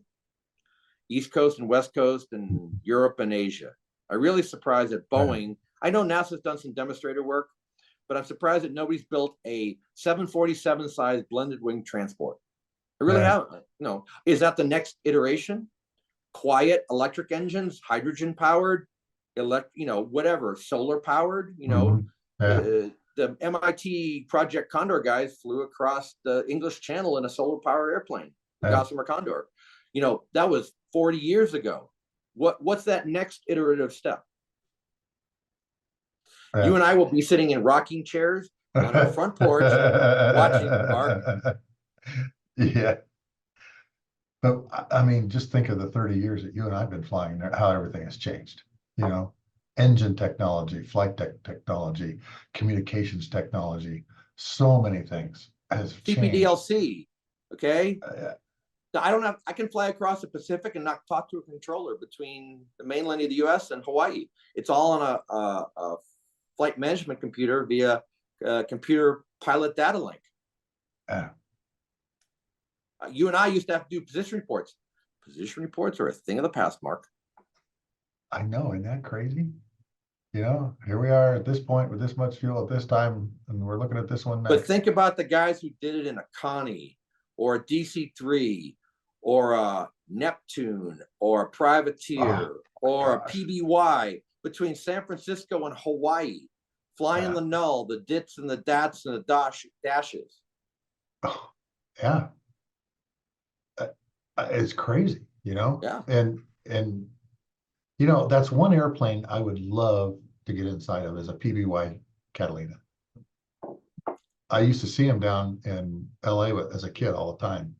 Speaker 3: East Coast and West Coast and Europe and Asia. I'm really surprised that Boeing, I know NASA's done some demonstrator work, but I'm surprised that nobody's built a 747 size blended wing transport. I really haven't. Is that the next iteration? Quiet electric engines, hydrogen powered, whatever, solar powered, the MIT Project Condor guys flew across the English Channel in a solar powered airplane, Gossamer Condor. That was 40 years ago. What's that next iterative step? You and I will be sitting in rocking chairs on our front porch watching Mark.
Speaker 1: Yeah. But I mean, just think of the 30 years that you and I've been flying, how everything has changed. Engine technology, flight technology, communications technology, so many things has changed.
Speaker 3: TPDLC, okay? I can fly across the Pacific and not talk to a controller between the mainland of the US and Hawaii. It's all on a flight management computer via computer pilot data link. You and I used to have to do position reports. Position reports are a thing of the past, Mark.
Speaker 1: I know, isn't that crazy? Here we are at this point with this much fuel at this time, and we're looking at this one next.
Speaker 3: But think about the guys who did it in a Connie or a DC-3 or a Neptune or a Privateer or a PBY between San Francisco and Hawaii, flying the null, the dits and the dats and the dashes.
Speaker 1: Oh, yeah. It's crazy,
Speaker 3: Yeah.
Speaker 1: And that's one airplane I would love to get inside of, is a PBY Catalina. I used to see them down in LA as a kid all the time,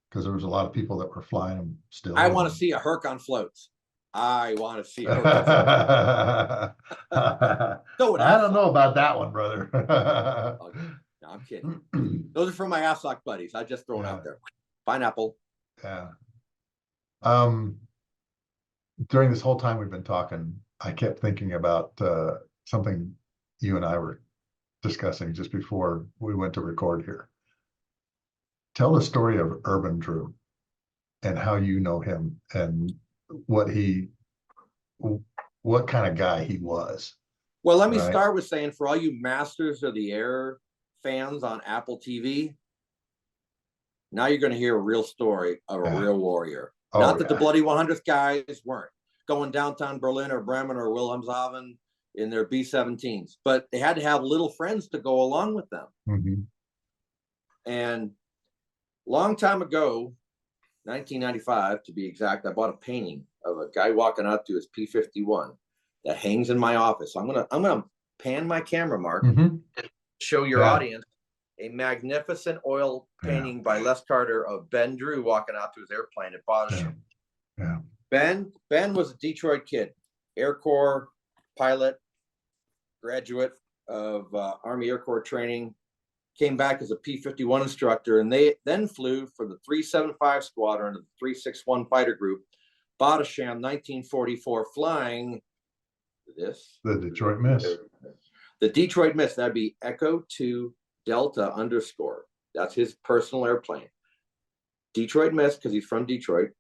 Speaker 1: because there was a lot of people that were flying them still.
Speaker 3: I want to see a Herc on floats. I want to see a Herc on floats.
Speaker 1: I don't know about that one, brother.
Speaker 3: No, I'm kidding. Those are from my AFSOC buddies. I just throw it out there. Pineapple.
Speaker 1: Yeah. During this whole time we've been talking, I kept thinking about something you and I were discussing just before we went to record here. Tell the story of Urban Drew and how you know him and what kind of guy he was.
Speaker 3: Well, let me start with saying, for all you Masters of the Air fans on Apple TV, Now you're going to hear a real story of a real warrior.
Speaker 1: Oh,
Speaker 3: Not that the bloody 100th guys weren't going downtown Berlin or Bremen or Wilhelmshaven in their B-17s, but they had to have little friends to go along with them.
Speaker 1: Mhm.
Speaker 3: And long time ago, 1995 to be exact, I bought a painting of a guy walking out to his P-51 that hangs in my office. I'm gonna pan my camera, Mark,
Speaker 1: Mhm.
Speaker 3: show your
Speaker 1: Yeah.
Speaker 3: audience a magnificent oil painting by Les Carter of Ben Drew walking out to his airplane at Bodisham.
Speaker 1: Yeah.
Speaker 3: Ben was a Detroit kid, Air Corps pilot, graduate of Army Air Corps training, came back as a P-51 instructor, and they then flew for the 375 Squadron of the 361 Fighter Group, Bodisham, 1944, flying this.
Speaker 1: The Detroit Miss.
Speaker 3: The Detroit Miss, that'd be Echo 2 Delta _. That's his personal airplane. Detroit Miss, because he's from Detroit.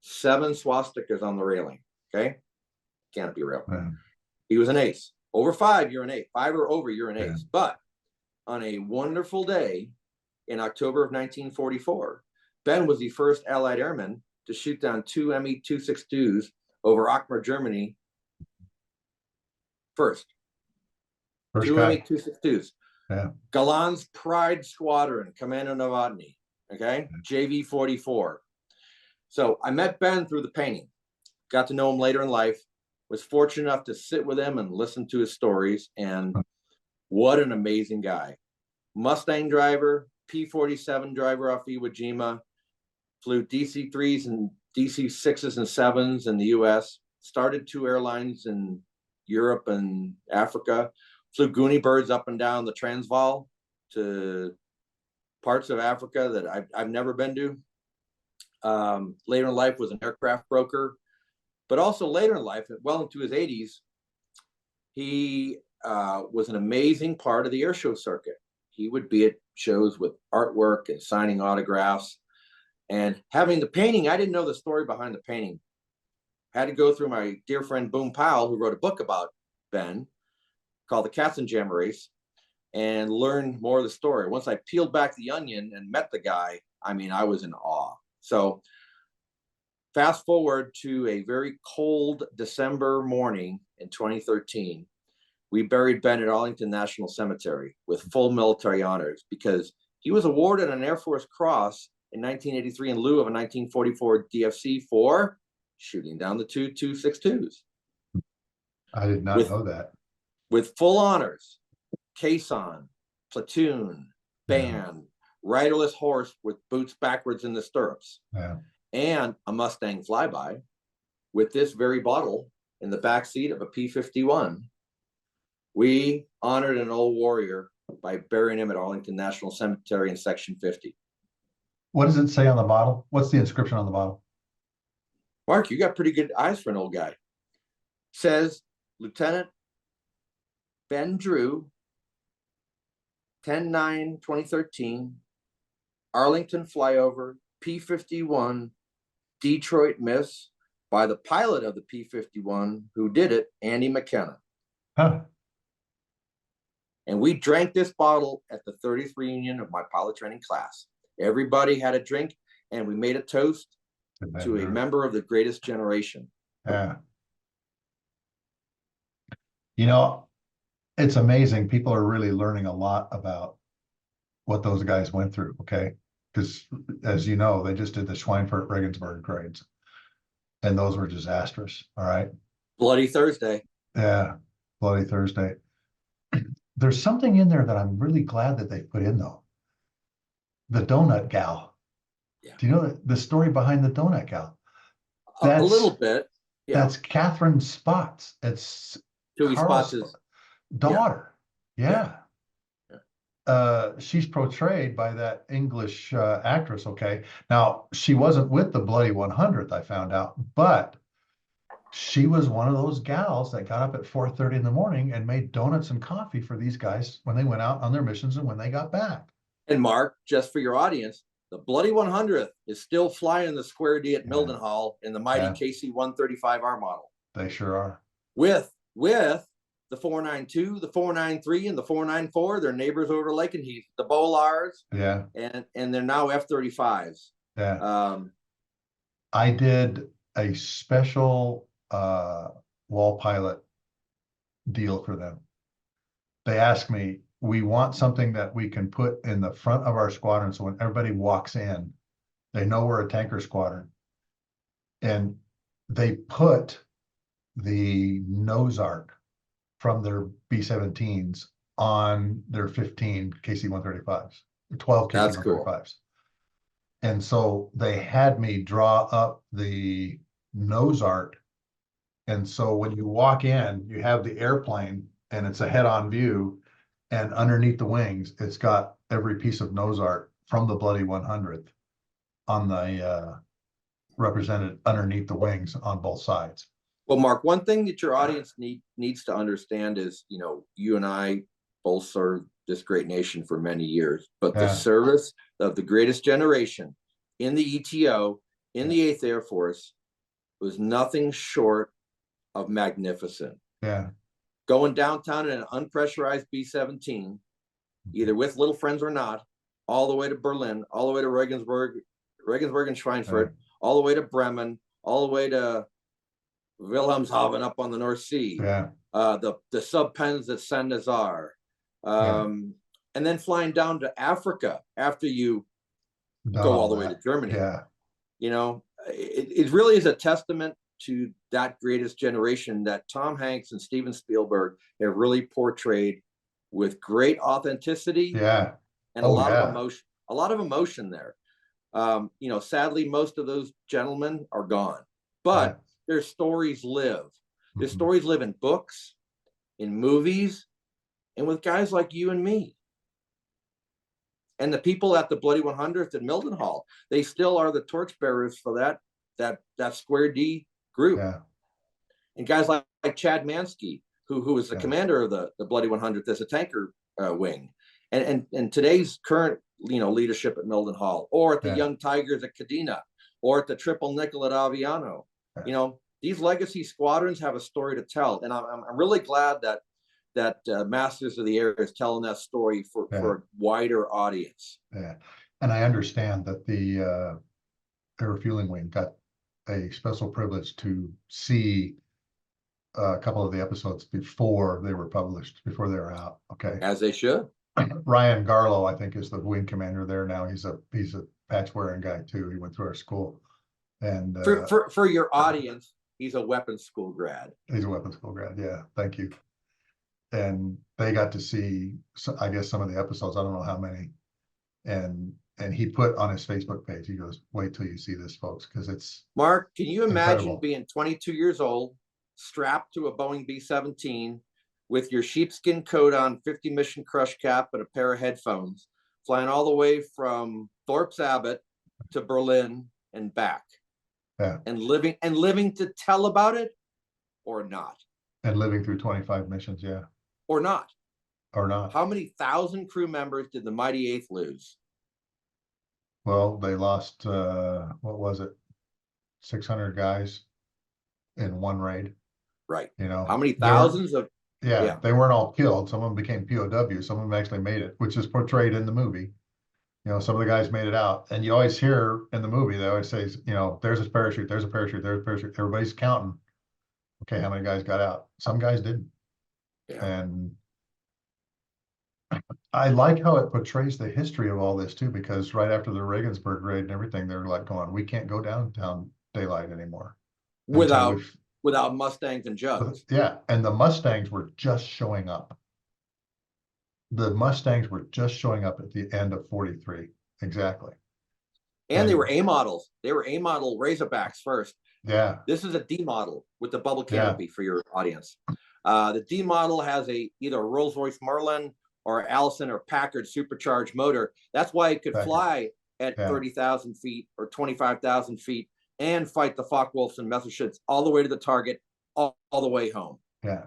Speaker 3: 7 swastikas on the railing. Okay, canopy rail.
Speaker 1: Yeah.
Speaker 3: He was an ace. Over 5, you're an ace. 5 or over, you're an ace.
Speaker 1: Yeah.
Speaker 3: But on a wonderful day in October of 1944, Ben was the first Allied airman to shoot down 2 Me-262s over Akmar, Germany. First 2
Speaker 1: guy.
Speaker 3: Me-262s.
Speaker 1: Yeah.
Speaker 3: Galan's Pride Squadron, Commando Novotny. Okay, JV-44. So I met Ben through the painting. Got to know him later in life. Was fortunate enough to sit with him and listen to his stories. And what an amazing guy. Mustang driver, P-47 driver off Iwo Jima, flew DC-3s and DC-6s and 7s in the US, started 2 airlines in Europe and Africa, flew Goonie birds up and down the Transvaal to parts of Africa that I've never been to. Later in life was an aircraft broker, but also later in life, well into his 80s, he was an amazing part of the air show circuit. He would be at shows with artwork and signing autographs and having the painting. I didn't know the story behind the painting. Had to go through my dear friend Boom Powell, who wrote a book about Ben called The Katzenjammer Race, and learn more of the story. Once I peeled back the onion and met the guy, I mean, I was in awe. So fast forward to a very cold December morning in 2013, we buried Ben at Arlington National Cemetery with full military honors because he was awarded an Air Force Cross in 1983 in lieu of a 1944 DFC for shooting down the 2 262s.
Speaker 1: I did not know that.
Speaker 3: With full honors, caisson, platoon, band, riderless horse with boots backwards in the stirrups, and a Mustang flyby with this very bottle in the back seat of a P-51. We honored an old warrior by burying him at Arlington National Cemetery in Section 50.
Speaker 1: What does it say on the bottle? What's the inscription on the bottle?
Speaker 3: Mark, you got pretty good eyes for an old guy. Says Lieutenant Ben Drew, 10/9/2013, Arlington flyover, P-51, Detroit Miss, by the pilot of the P-51 who did it, Andy McKenna.
Speaker 1: Huh.
Speaker 3: And we drank this bottle at the 30th reunion of my pilot training class. Everybody had a drink, and we made a toast to a member of the greatest generation.
Speaker 1: Yeah. You know, it's amazing. People are really learning a lot about what those guys went through, okay? Because, as you know, they just did the Schweinfurt Regensburg grades, and those were disastrous, all right?
Speaker 3: Bloody Thursday.
Speaker 1: Yeah, Bloody Thursday. There's something in there that I'm really glad that they put in, though. The donut gal.
Speaker 3: Yeah.
Speaker 1: Do you know the story behind the donut gal?
Speaker 3: A little bit. Yeah.
Speaker 1: That's Catherine Spots. It's
Speaker 3: Tui
Speaker 1: Carl's
Speaker 3: Spots'
Speaker 1: daughter. Yeah.
Speaker 3: Yeah.
Speaker 1: She's portrayed by that English actress. Okay. Now, she wasn't with the Bloody 100th, I found out, but she was one of those gals that got up at 4:30 in the morning and made donuts and coffee for these guys when they went out on their missions and when they got back.
Speaker 3: And Mark, just for your audience, the Bloody 100th is still flying the Square D at Mildenhall in the mighty KC-135R model.
Speaker 1: They sure are.
Speaker 3: With the 492, the 493, and the 494. They're neighbors over Lake and Heath, the Bolars,
Speaker 1: Yeah.
Speaker 3: and they're now F-35s.
Speaker 1: Yeah. I did a special wall pilot deal for them. They asked me, we want something that we can put in the front of our squadron so when everybody walks in, they know we're a tanker squadron. And they put the nose arc from their B-17s on their 15 KC-135s, 12
Speaker 3: That's
Speaker 1: KC-135s.
Speaker 3: cool.
Speaker 1: And so they had me draw up the nose arc. And so when you walk in, you have the airplane and it's a head-on view. And underneath the wings, it's got every piece of nose art from the Bloody 100th on the represented underneath the wings on both sides.
Speaker 3: Well, Mark, one thing that your audience needs to understand is, you know, you and I both served this great nation for many years, but the service of the greatest generation in the ETO, in the 8th Air Force, was nothing short of magnificent.
Speaker 1: Yeah.
Speaker 3: Going downtown in an unpressurized B-17, either with little friends or not, all the way to Berlin, all the way to Regensburg and Schweinfurt, all the way to Bremen, all the way to Wilhelmshaven up on the North Sea, the sub-pens that Saint-Nazaire, and then flying down to Africa after you go all the way to Germany.
Speaker 1: Yeah.
Speaker 3: You know, it really is a testament to that greatest generation that Tom Hanks and Steven Spielberg have really portrayed with great authenticity.
Speaker 1: Yeah.
Speaker 3: And a lot of emotion there. You know, sadly, most of those gentlemen are gone, but their stories live. Their stories live in books, in movies, and with guys like you and me. And the people at the Bloody 100th at Mildenhall, they still are the torchbearers for that Square D group.
Speaker 1: Yeah.
Speaker 3: And guys like Chad Mansky, who was the commander of the Bloody 100th as a tanker wing. And today's current, you know, leadership at Mildenhall, or at the Young Tigers at Kadena, or at the Triple Nickel at Aviano. You know, these legacy squadrons have a story to tell. And I'm really glad that Masters of the Air is telling that story for a wider audience.
Speaker 1: Yeah. And I understand that the Air Refueling Wing got a special privilege to see a couple of the episodes before they were published, before they were out. Okay.
Speaker 3: As they should.
Speaker 1: Ryan Garlow, I think, is the wing commander there now. He's a patch wearing guy too. He went through our school. And
Speaker 3: for your audience, he's a weapons school grad.
Speaker 1: He's a weapons school grad. Yeah. Thank you. And they got to see, I guess, some of the episodes. I don't know how many. And he put on his Facebook page, he goes, wait till you see this, folks, because it's
Speaker 3: Mark, can you imagine
Speaker 1: incredible.
Speaker 3: being 22 years old, strapped to a Boeing B-17 with your sheepskin coat on, 50 mission crush cap, and a pair of headphones, flying all the way from Thorpe's Abbott to Berlin and back, and living to tell about it, or not?
Speaker 1: And living through 25 missions,
Speaker 3: or not.
Speaker 1: How
Speaker 3: many thousand crew members did the mighty 8th lose?
Speaker 1: Well, they lost, what was it? 600 guys in one raid.
Speaker 3: Right.
Speaker 1: You know,
Speaker 3: how many thousands of?
Speaker 1: They weren't all killed. Some of them became POWs. Some of them actually made it, which is portrayed in the movie. You know, some of the guys made it out. And you always hear in the movie, they always say, you know, there's a parachute, there's a parachute, there's a parachute. Everybody's counting. Okay, how many guys got out? Some guys didn't. And I like how it portrays the history of all this too, because right after the Regensburg raid and everything, they're like going, we can't go downtown daylight anymore.
Speaker 3: Without Mustangs and Jugs.
Speaker 1: And the Mustangs were just showing up. The Mustangs were just showing up at the end of 43. Exactly.
Speaker 3: And they were A models. They were A model Razorbacks first.
Speaker 1: Yeah.
Speaker 3: This is a D model with the bubble canopy for your audience. The D model has either a Rolls-Royce Merlin or Allison or Packard supercharged motor. That's why it could fly at 30,000 feet or 25,000 feet and fight the Focke-Wulfs and Messerschmitts all the way to the target, all the way home.
Speaker 1: Yeah.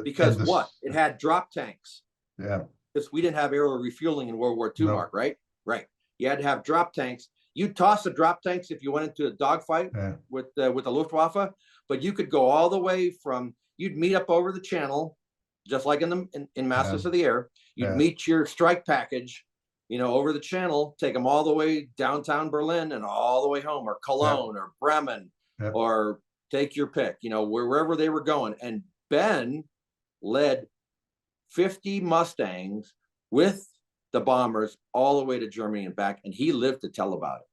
Speaker 3: Because it had drop tanks.
Speaker 1: Yeah.
Speaker 3: Because we didn't have aerial refueling in World War II, Mark, right? Right. You had to have drop tanks. You'd toss the drop tanks if you went into a dogfight with the Luftwaffe, but you could go all the way from, you'd meet up over the channel just like in Masters
Speaker 1: Yeah.
Speaker 3: of the Air. You'd
Speaker 1: Yeah.
Speaker 3: meet your strike package, over the channel, take them all the way downtown Berlin and all the way home, or Cologne or Bremen, or take your pick, wherever they were going. And Ben led 50 Mustangs with the bombers all the way to Germany and back, and he lived to tell about it.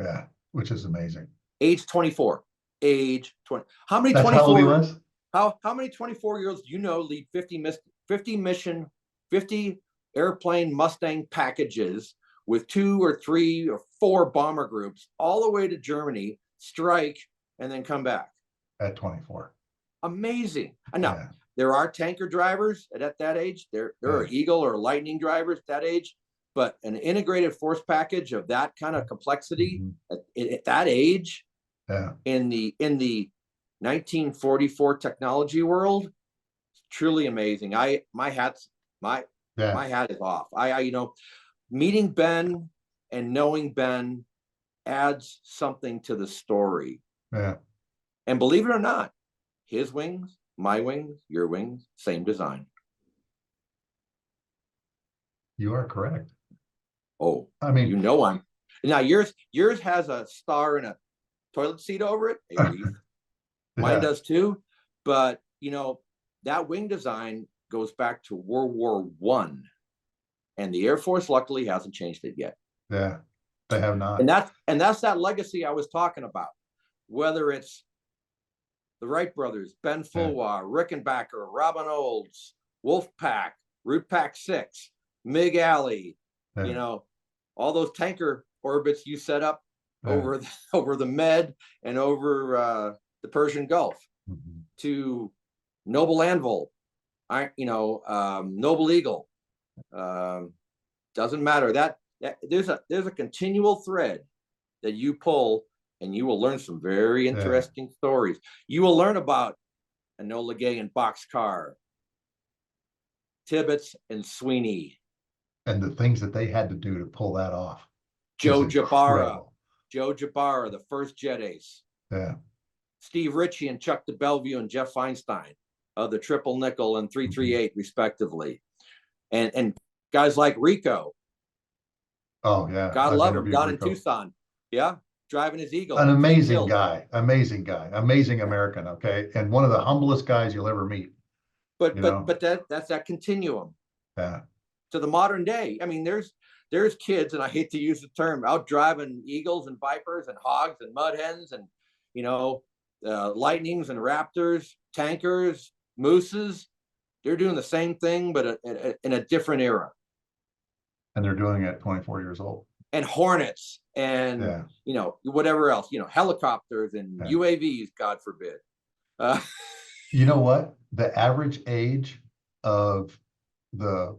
Speaker 1: Yeah, which is amazing.
Speaker 3: Age 24. Age 20. How many
Speaker 1: That's
Speaker 3: 24?
Speaker 1: how old he was?
Speaker 3: How many 24-year-olds lead 50 airplane Mustang packages with 2 or 3 or 4 bomber groups all the way to Germany, strike, and then come back?
Speaker 1: At 24.
Speaker 3: Amazing. And now, there are tanker drivers at that age. There are Eagle or Lightning drivers at that age. But an integrated force package of that kind of complexity at that age, in the 1944 technology world, truly amazing. My hat is off. Meeting Ben and knowing Ben adds something to the story.
Speaker 1: Yeah.
Speaker 3: And believe it or not, his wings, my wings, your wings, same design.
Speaker 1: You are correct.
Speaker 3: Oh,
Speaker 1: I mean,
Speaker 3: I'm now yours has a star and a toilet seat over it. A wreath. Mine does too. But that wing design goes back to World War I, and the Air Force luckily hasn't changed it yet.
Speaker 1: Yeah, they have not.
Speaker 3: And that's that legacy I was talking about. Whether it's the Wright brothers, Ben Fulwa, Rickenbacker, Robin Olds, Wolfpack, Root Pack 6, Mig Alley, all those tanker orbits you set up over the Med and over the Persian Gulf, to Noble Anvil, Noble Eagle. Doesn't matter. That there's a continual thread that you pull, and you will learn some very interesting stories. You will learn about Enola Gay and Boxcar, Tibbetts and Sweeney,
Speaker 1: and the things that they had to do to pull that off.
Speaker 3: Joe Jabara, the first jet ace.
Speaker 1: Yeah.
Speaker 3: Steve Ritchie and Chuck de Bellevue and Jeff Feinstein of the Triple Nickel and 338 respectively. And guys like Rico.
Speaker 1: Oh yeah.
Speaker 3: God love him, down in Tucson. Yeah. Driving his Eagle.
Speaker 1: An amazing guy, amazing American. Okay. And one of the humblest guys you'll ever meet.
Speaker 3: But that's that continuum.
Speaker 1: Yeah.
Speaker 3: To the modern day. I mean, there's kids, and I hate to use the term, out driving Eagles and Vipers and Hogs and Mud Hens and, Lightnings and Raptors, tankers, Mooses. They're doing the same thing, but in a different era.
Speaker 1: And they're doing it at 24 years old.
Speaker 3: And Hornets and, whatever else, helicopters and UAVs, God forbid.
Speaker 1: You know what? The average age of the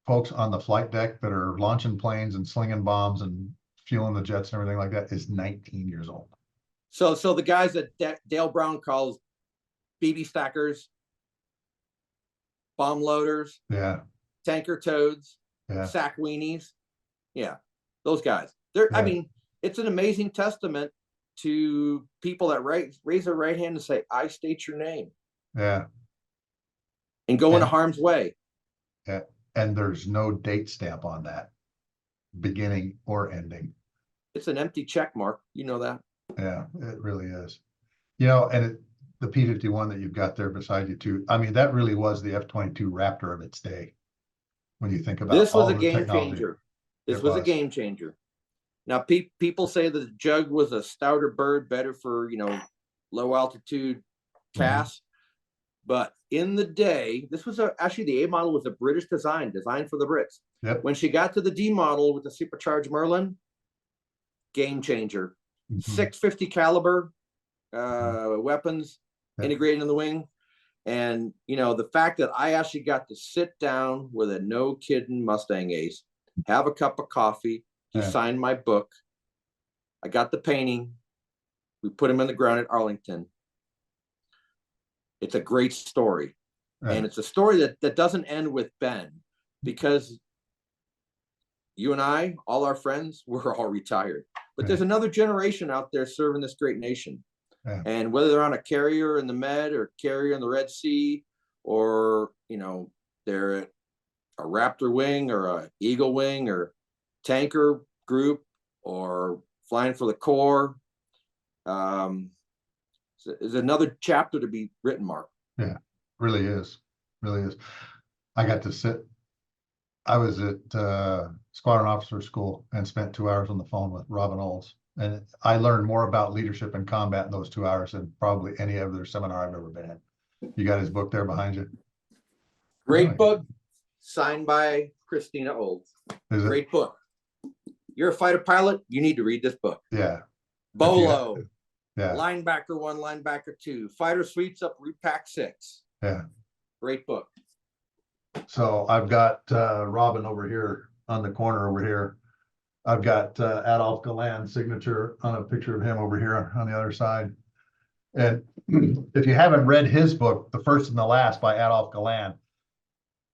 Speaker 1: folks on the flight deck that are launching planes and slinging bombs and fueling the jets and everything like that is 19 years old.
Speaker 3: So the guys that Dale Brown calls BB stackers, bomb loaders, tanker toads, sack weenies, those guys. I mean, it's an amazing testament to people that raise their right hand and say, "I state your name."
Speaker 1: Yeah.
Speaker 3: And go into harm's way.
Speaker 1: Yeah. And there's no date stamp on that, beginning or ending.
Speaker 3: It's an empty check mark. You know that.
Speaker 1: Yeah, it really is. And the P-51 that you've got there beside you too. I mean, that really was the F-22 Raptor of its day. When you think about
Speaker 3: this was
Speaker 1: all
Speaker 3: a
Speaker 1: the
Speaker 3: game
Speaker 1: technology.
Speaker 3: changer. This was a game changer. Now, people say that the Jug was a stouter bird, better for low altitude casts. But in the day, this was actually the A model was a British design, designed for the Brits.
Speaker 1: Yep.
Speaker 3: When she got to the D model with the supercharged Merlin, game changer. 650 caliber weapons integrated in the wing. And, the fact that I actually got to sit down with a no kidding Mustang ace, have a cup of coffee. He signed my book. I got the painting. We put him in the ground at Arlington. It's a great story. And it's a story that doesn't end with Ben, because you and I, all our friends, we're all retired. But there's another generation out there serving this great nation. And whether they're on a carrier in the Med or carrier in the Red Sea or, you know, they're a Raptor wing or a Eagle wing or tanker group or flying for the Corps. There's another chapter to be written, Mark.
Speaker 1: Yeah, really is. Really is. I got to sit. I was at Squadron Officer School and spent 2 hours on the phone with Robin Olds. And I learned more about leadership and combat in those 2 hours than probably any other seminar I've ever been in. You got his book there behind you?
Speaker 3: Great book, signed by Christina Olds.
Speaker 1: Is it?
Speaker 3: Great book. You're a fighter pilot, you need to read this book.
Speaker 1: Yeah.
Speaker 3: Bolo,
Speaker 1: Yeah.
Speaker 3: Linebacker 1, Linebacker 2, Fighter Suites up Route Pack 6.
Speaker 1: Yeah.
Speaker 3: Great book.
Speaker 1: So I've got Robin over here on the corner over here. I've got Adolf Galan's signature on a picture of him over here on the other side. And if you haven't read his book, The First and the Last by Adolf Galan,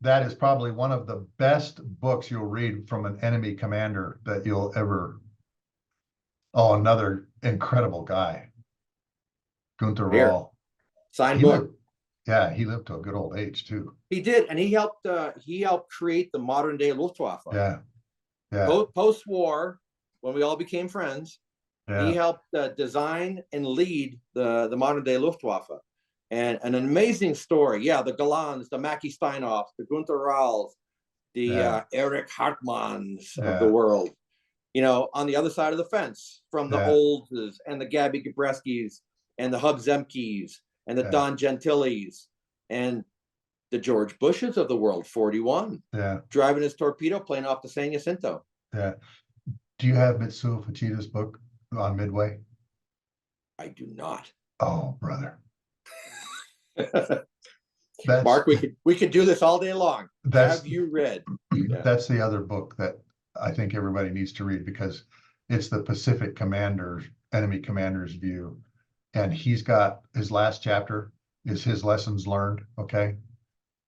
Speaker 1: that is probably one of the best books you'll read from an enemy commander that you'll ever. Oh, another incredible guy. Gunther
Speaker 3: Here.
Speaker 1: Rahl.
Speaker 3: Signed book.
Speaker 1: Yeah, he lived to a good old age too.
Speaker 3: He did, and he helped create the modern day Luftwaffe.
Speaker 1: Yeah. Yeah.
Speaker 3: Post-war, when we all became friends, he helped design and lead the modern day Luftwaffe. And an amazing story. Yeah, the Galans, the Mackie Steinhoffs, the Gunther Rahls, the Erich Hartmanns of the world. You know, on the other side of the fence, from the Olds and the Gabby Gabreskis and the Hub Zemkes and the Don Gentilis and the George Bushes of the world, 41.
Speaker 1: Yeah.
Speaker 3: Driving his torpedo plane off the San Jacinto.
Speaker 1: Yeah. Do you have Mitsuo Fuchida's book on Midway?
Speaker 3: I do not.
Speaker 1: Oh, brother.
Speaker 3: Mark, we could do this all day long. Have you read?
Speaker 1: That's the other book that I think everybody needs to read, because it's the Pacific commanders, enemy commanders view. And he's got his last chapter is his lessons learned. Okay.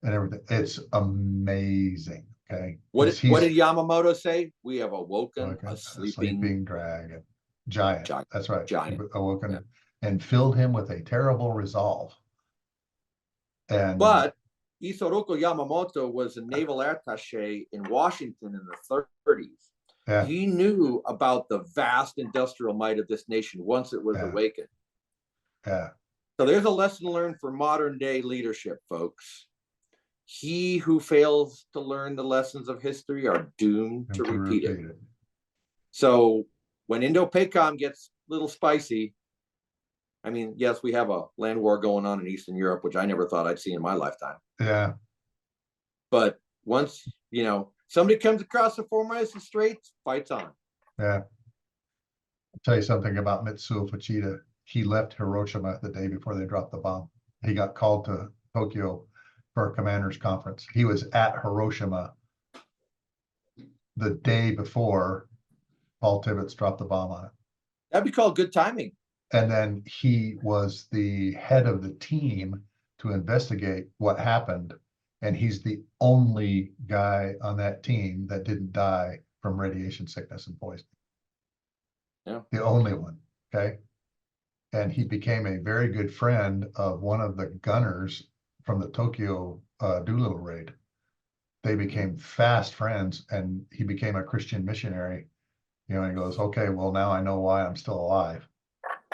Speaker 1: And everything. It's amazing. Okay.
Speaker 3: What did Yamamoto say? We have awoken a sleeping
Speaker 1: dragon. Giant. That's right.
Speaker 3: Giant.
Speaker 1: Awoken and filled him with a terrible resolve.
Speaker 3: But Isoroku Yamamoto was a naval attaché in Washington in the 30s.
Speaker 1: Yeah.
Speaker 3: He knew about the vast industrial might of this nation once it was awakened.
Speaker 1: Yeah.
Speaker 3: So there's a lesson learned for modern day leadership, folks. He who fails to learn the lessons of history are doomed to repeat it. So when Indo-PACOM gets a little spicy, I mean, yes, we have a land war going on in Eastern Europe, which I never thought I'd see in my lifetime.
Speaker 1: Yeah.
Speaker 3: But once, you know, somebody comes across the Formosa Straits, fights on.
Speaker 1: Yeah. I'll tell you something about Mitsuo Fuchida. He left Hiroshima the day before they dropped the bomb. He got called to Tokyo for a commander's conference. He was at Hiroshima the day before Paul Tibbets dropped the bomb on it.
Speaker 3: That'd be called good timing.
Speaker 1: And then he was the head of the team to investigate what happened. And he's the only guy on that team that didn't die from radiation sickness and poisoning.
Speaker 3: Yeah.
Speaker 1: The only one. Okay. And he became a very good friend of one of the gunners from the Tokyo Doolittle raid. They became fast friends, and he became a Christian missionary. You know, and he goes, "Okay, well, now I know why I'm still alive."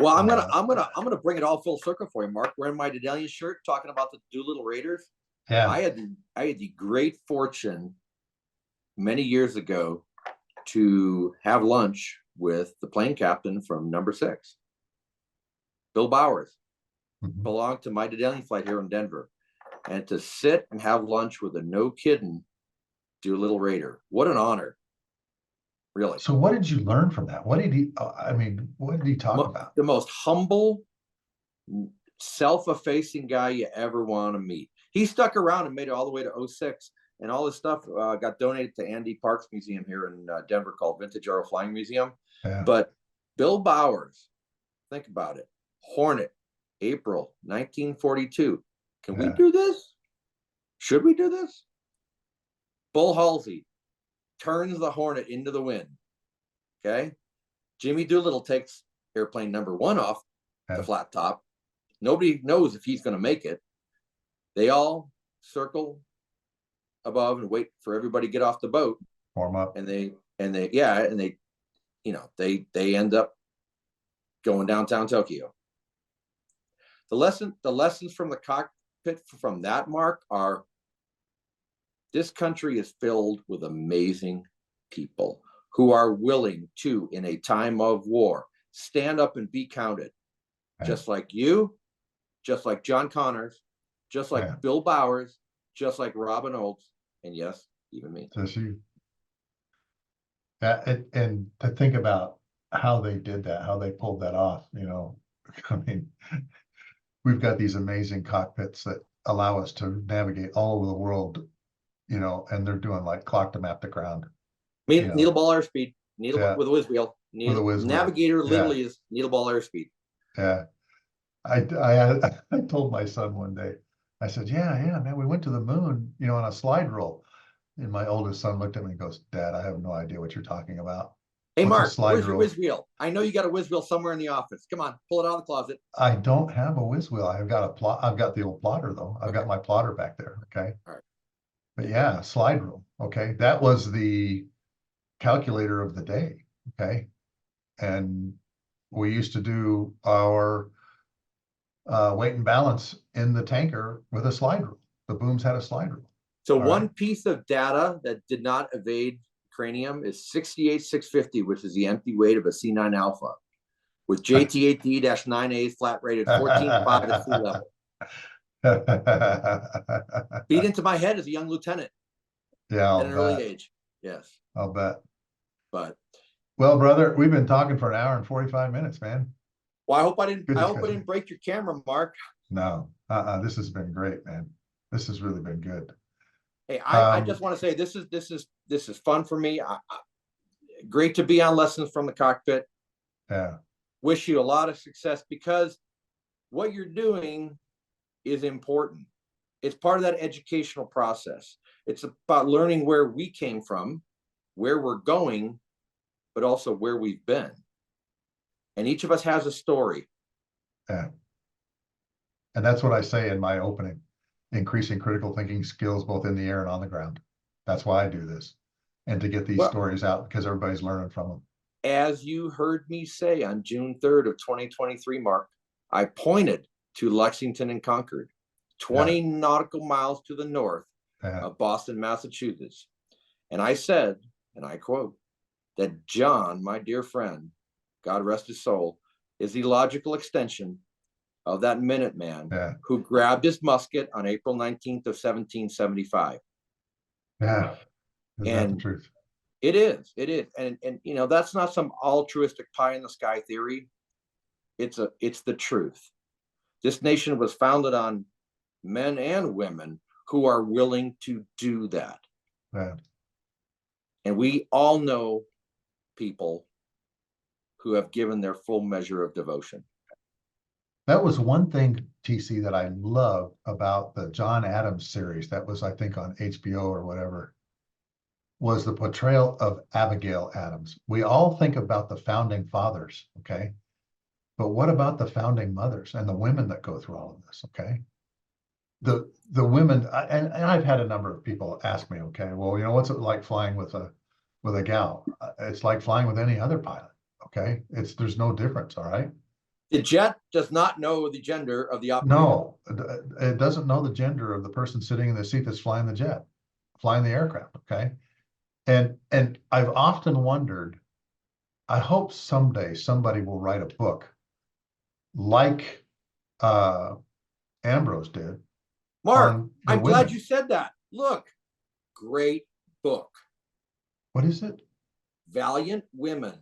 Speaker 3: Well, I'm gonna bring it all full circle for you, Mark. Wearing my Dedalian shirt, talking about the Doolittle Raiders.
Speaker 1: Yeah,
Speaker 3: I had the great fortune many years ago to have lunch with the plane captain from Number 6, Bill Bowers, belonged to my Dedalian flight here in Denver, and to sit and have lunch with a no kidding Doolittle Raider. What an honor. Really.
Speaker 1: So what did you learn from that? What did he, what did he talk about?
Speaker 3: The most humble, self-effacing guy you ever want to meet. He stuck around and made it all the way to 06, and all this stuff got donated to Andy Park's museum here in Denver called Vintage Aero Flying Museum.
Speaker 1: Yeah.
Speaker 3: But Bill Bowers, think about it. Hornet, April 1942. Can we do this? Should we do this? Bull Halsey turns the Hornet into the wind. Okay. Jimmy Doolittle takes airplane number 1 off the flat top. Nobody knows if he's going to make it. They all circle above and wait for everybody to get off the boat.
Speaker 1: Warm up.
Speaker 3: And they you know, they end up going downtown Tokyo. The lessons from the cockpit from that, Mark, are this country is filled with amazing people who are willing to, in a time of war, stand up and be counted.
Speaker 1: Yeah.
Speaker 3: Just like you, just like John Connors, just like
Speaker 1: Yeah.
Speaker 3: Bill Bowers, just like Robin Olds, and yes, even me.
Speaker 1: Just you. And to think about how they did that, how they pulled that off, you know, I mean, we've got these amazing cockpits that allow us to navigate all over the world, you know, and they're doing like clock to map the ground.
Speaker 3: Needle ball airspeed,
Speaker 1: Yeah.
Speaker 3: with a whiz wheel.
Speaker 1: With a whiz wheel.
Speaker 3: Navigator literally is needle ball airspeed.
Speaker 1: Yeah. I told my son one day, I said, yeah, man, we went to the moon, you know, on a slide rule. And my oldest son looked at me and goes, Dad, I have no idea what you're talking about.
Speaker 3: Hey,
Speaker 1: What's
Speaker 3: Mark, where's your
Speaker 1: rule?
Speaker 3: whiz wheel? I know you got a whiz wheel somewhere in the office. Come on, pull it out of the closet.
Speaker 1: I don't have a whiz wheel. I've got a plot. I've got the old plotter though. I've got my plotter back there. Okay.
Speaker 3: All right.
Speaker 1: But yeah, slide rule. Okay. That was the calculator of the day. Okay. And we used to do our weight and balance in the tanker with a slide rule. The booms had a slide rule.
Speaker 3: So
Speaker 1: All
Speaker 3: one
Speaker 1: right.
Speaker 3: piece of data that did not evade cranium is 68,650, which is the empty weight of a C-9 Alpha with JT8D-9A flat rated 14.5 at sea level. Beat into my head as a young lieutenant.
Speaker 1: Yeah,
Speaker 3: at an early age. Yes.
Speaker 1: I'll bet.
Speaker 3: But
Speaker 1: well, brother, we've been talking for an hour and 45 minutes, man.
Speaker 3: Well, I hope I didn't
Speaker 1: Good
Speaker 3: break your camera, Mark.
Speaker 1: No, this has been great, man. This has really been good.
Speaker 3: Hey, I just want to say this is fun for me. Great to be on Lessons from the Cockpit.
Speaker 1: Yeah.
Speaker 3: Wish you a lot of success because what you're doing is important. It's part of that educational process. It's about learning where we came from, where we're going, but also where we've been. And each of us has a story.
Speaker 1: Yeah. And that's what I say in my opening, increasing critical thinking skills both in the air and on the ground. That's why I do this. And to get these stories out because everybody's learning from them.
Speaker 3: As you heard me say on June 3rd of 2023, Mark, I pointed to Lexington and Concord, 20 nautical miles to the north of Boston, Massachusetts. And I said, and I quote, that John, my dear friend, God rest his soul, is the logical extension of that Minuteman who grabbed his musket on April 19th of 1775.
Speaker 1: Yeah. Isn't that the truth?
Speaker 3: It is. And you know, that's not some altruistic pie in the sky theory. It's the truth. This nation was founded on men and women who are willing to do that.
Speaker 1: Yeah.
Speaker 3: And we all know people who have given their full measure of devotion.
Speaker 1: That was one thing, TC, that I love about the John Adams series. That was, I think, on HBO or whatever, was the portrayal of Abigail Adams. We all think about the founding fathers, okay? But what about the founding mothers and the women that go through all of this, okay? The women, and I've had a number of people ask me, okay, well, you know, what's it like flying with a gal? It's like flying with any other pilot, okay? There's no difference, all right?
Speaker 3: The jet does not know the gender of the operator.
Speaker 1: No, it doesn't know the gender of the person sitting in the seat that's flying the jet, flying the aircraft, okay? And I've often wondered, I hope someday somebody will write a book like Ambrose did.
Speaker 3: Mark, I'm glad you said that. Look, great book.
Speaker 1: What is it?
Speaker 3: Valiant Women.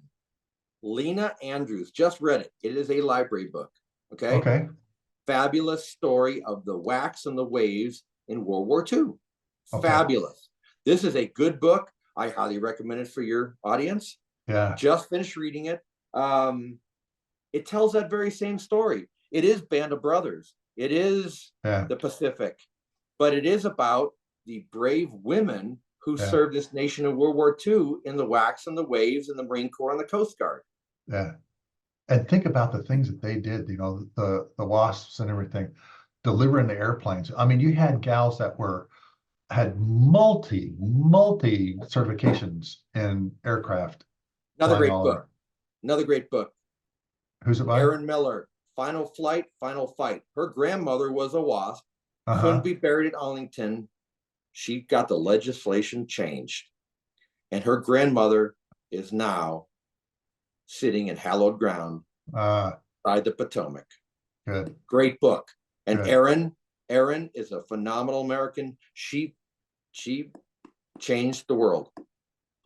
Speaker 3: Lena Andrews, just read it. It is a library book. Okay.
Speaker 1: Okay.
Speaker 3: Fabulous story of the whacks and the waves in World War II.
Speaker 1: Okay.
Speaker 3: Fabulous. This is a good book. I highly recommend it for your audience.
Speaker 1: Yeah.
Speaker 3: Just finished reading it. It tells that very same story. It is Band of Brothers. It is the Pacific, but it is about the brave women who served this nation in World War II in the whacks and the waves and the Marine Corps and the Coast Guard.
Speaker 1: Yeah. And think about the things that they did, you know, the WASPs and everything. delivering the airplanes. I mean, you had gals that had multi certifications in aircraft.
Speaker 3: Another
Speaker 1: flying
Speaker 3: great
Speaker 1: all
Speaker 3: book.
Speaker 1: over.
Speaker 3: Another great book.
Speaker 1: Who's it by?
Speaker 3: Erin Miller, Final Flight, Final Fight. Her grandmother was a WASP,
Speaker 1: Uh-huh.
Speaker 3: couldn't be buried at Arlington. She got the legislation changed. And her grandmother is now sitting in hallowed ground by the Potomac.
Speaker 1: Good.
Speaker 3: Great book. And
Speaker 1: Good.
Speaker 3: Erin is a phenomenal American. She changed the world.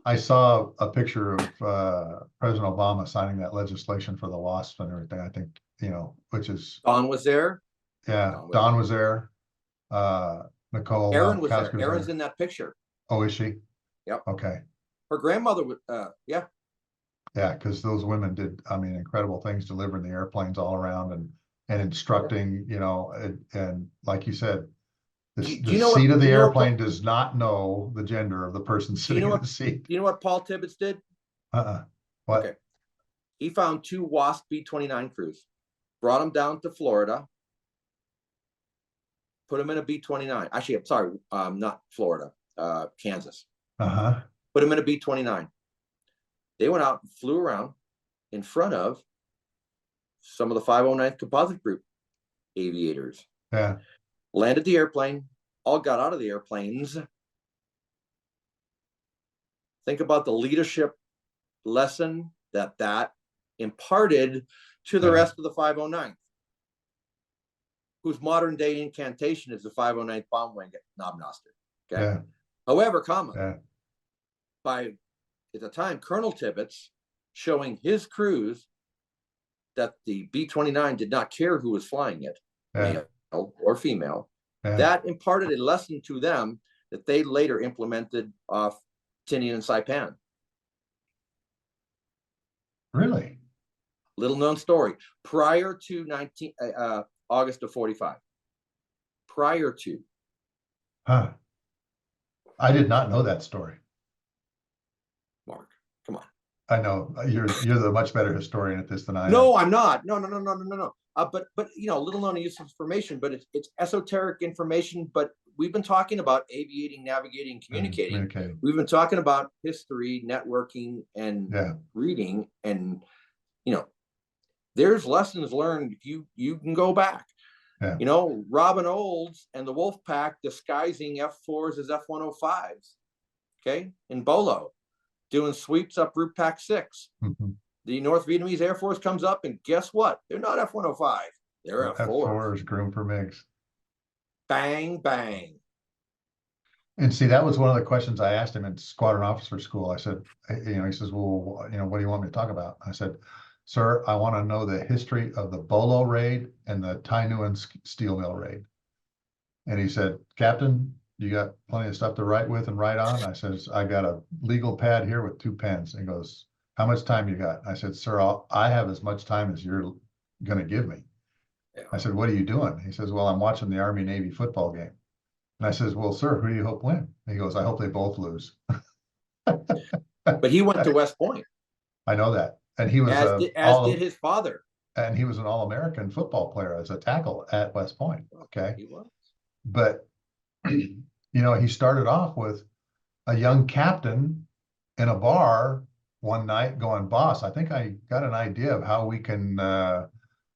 Speaker 1: I saw a picture of President Obama signing that legislation for the WASP and everything. I think, which is
Speaker 3: Don was there.
Speaker 1: Yeah, Don was there. Nicole
Speaker 3: Erin was
Speaker 1: Kowski
Speaker 3: there. Erin's in that picture.
Speaker 1: Oh, is she?
Speaker 3: Yep.
Speaker 1: Okay.
Speaker 3: Her grandmother was, yeah.
Speaker 1: Yeah, because those women did, incredible things, delivering the airplanes all around and instructing, and like you said, the seat of the airplane does not know the gender of the person sitting in the seat.
Speaker 3: You know what Paul Tibbets did?
Speaker 1: What?
Speaker 3: Okay. He found 2 WASP B-29 crews, brought them down to Florida, put them in a B-29. Actually, I'm sorry, not Florida, Kansas.
Speaker 1: Uh-huh.
Speaker 3: Put them in a B-29. They went out and flew around in front of some of the 509th Composite Group aviators.
Speaker 1: Yeah.
Speaker 3: Landed the airplane, all got out of the airplanes. Think about the leadership lesson that imparted to the rest of the 509th, whose modern day incantation is the 509th Bomb Wing at Knobnoster. Okay.
Speaker 1: Yeah.
Speaker 3: However, by at the time, Colonel Tibbets showing his crews that the B-29 did not care who was flying it, male or female. That imparted a lesson to them that they later implemented off Tinian and Saipan.
Speaker 1: Really?
Speaker 3: Little known story. Prior to August of 45. Prior to.
Speaker 1: Huh. I did not know that story.
Speaker 3: Mark, come on.
Speaker 1: I know you're the much better historian at this than I am.
Speaker 3: No, I'm not. No. But little known use of information, but it's esoteric information. But we've been talking about aviating, navigating, communicating. We've been talking about history, networking, and reading, and there's lessons learned. You can go back. Yeah. Robin Olds and the Wolf Pack disguising F4s as F-105s. Okay, in Bolo, doing sweeps up Route Pack 6. Mm-hmm. The North Vietnamese Air Force comes up, and guess what? They're not F-105. They're F4s.
Speaker 1: F4s, groomed for MiGs.
Speaker 3: Bang, bang.
Speaker 1: And see, that was one of the questions I asked him in squadron officer school. I said, he says, well, what do you want me to talk about? I said, sir, I want to know the history of the Bolo raid and the Tai Nguyen steel mill raid. And he said, Captain, you got plenty of stuff to write with and write on? I says, I got a legal pad here with 2 pens. And he goes, how much time you got? I said, sir, I have as much time as you're going to give me. Yeah. I said, what are you doing? He says, well, I'm watching the Army-Navy football game. And I says, well, sir, who do you hope win? And he goes, I hope they both lose.
Speaker 3: But he went to West Point.
Speaker 1: I know that. And he was
Speaker 3: as did his father.
Speaker 1: And he was an All-American football player as a tackle at West Point. Okay.
Speaker 3: He was.
Speaker 1: But he started off with a young captain in a bar one night going, boss, I think I got an idea of how we can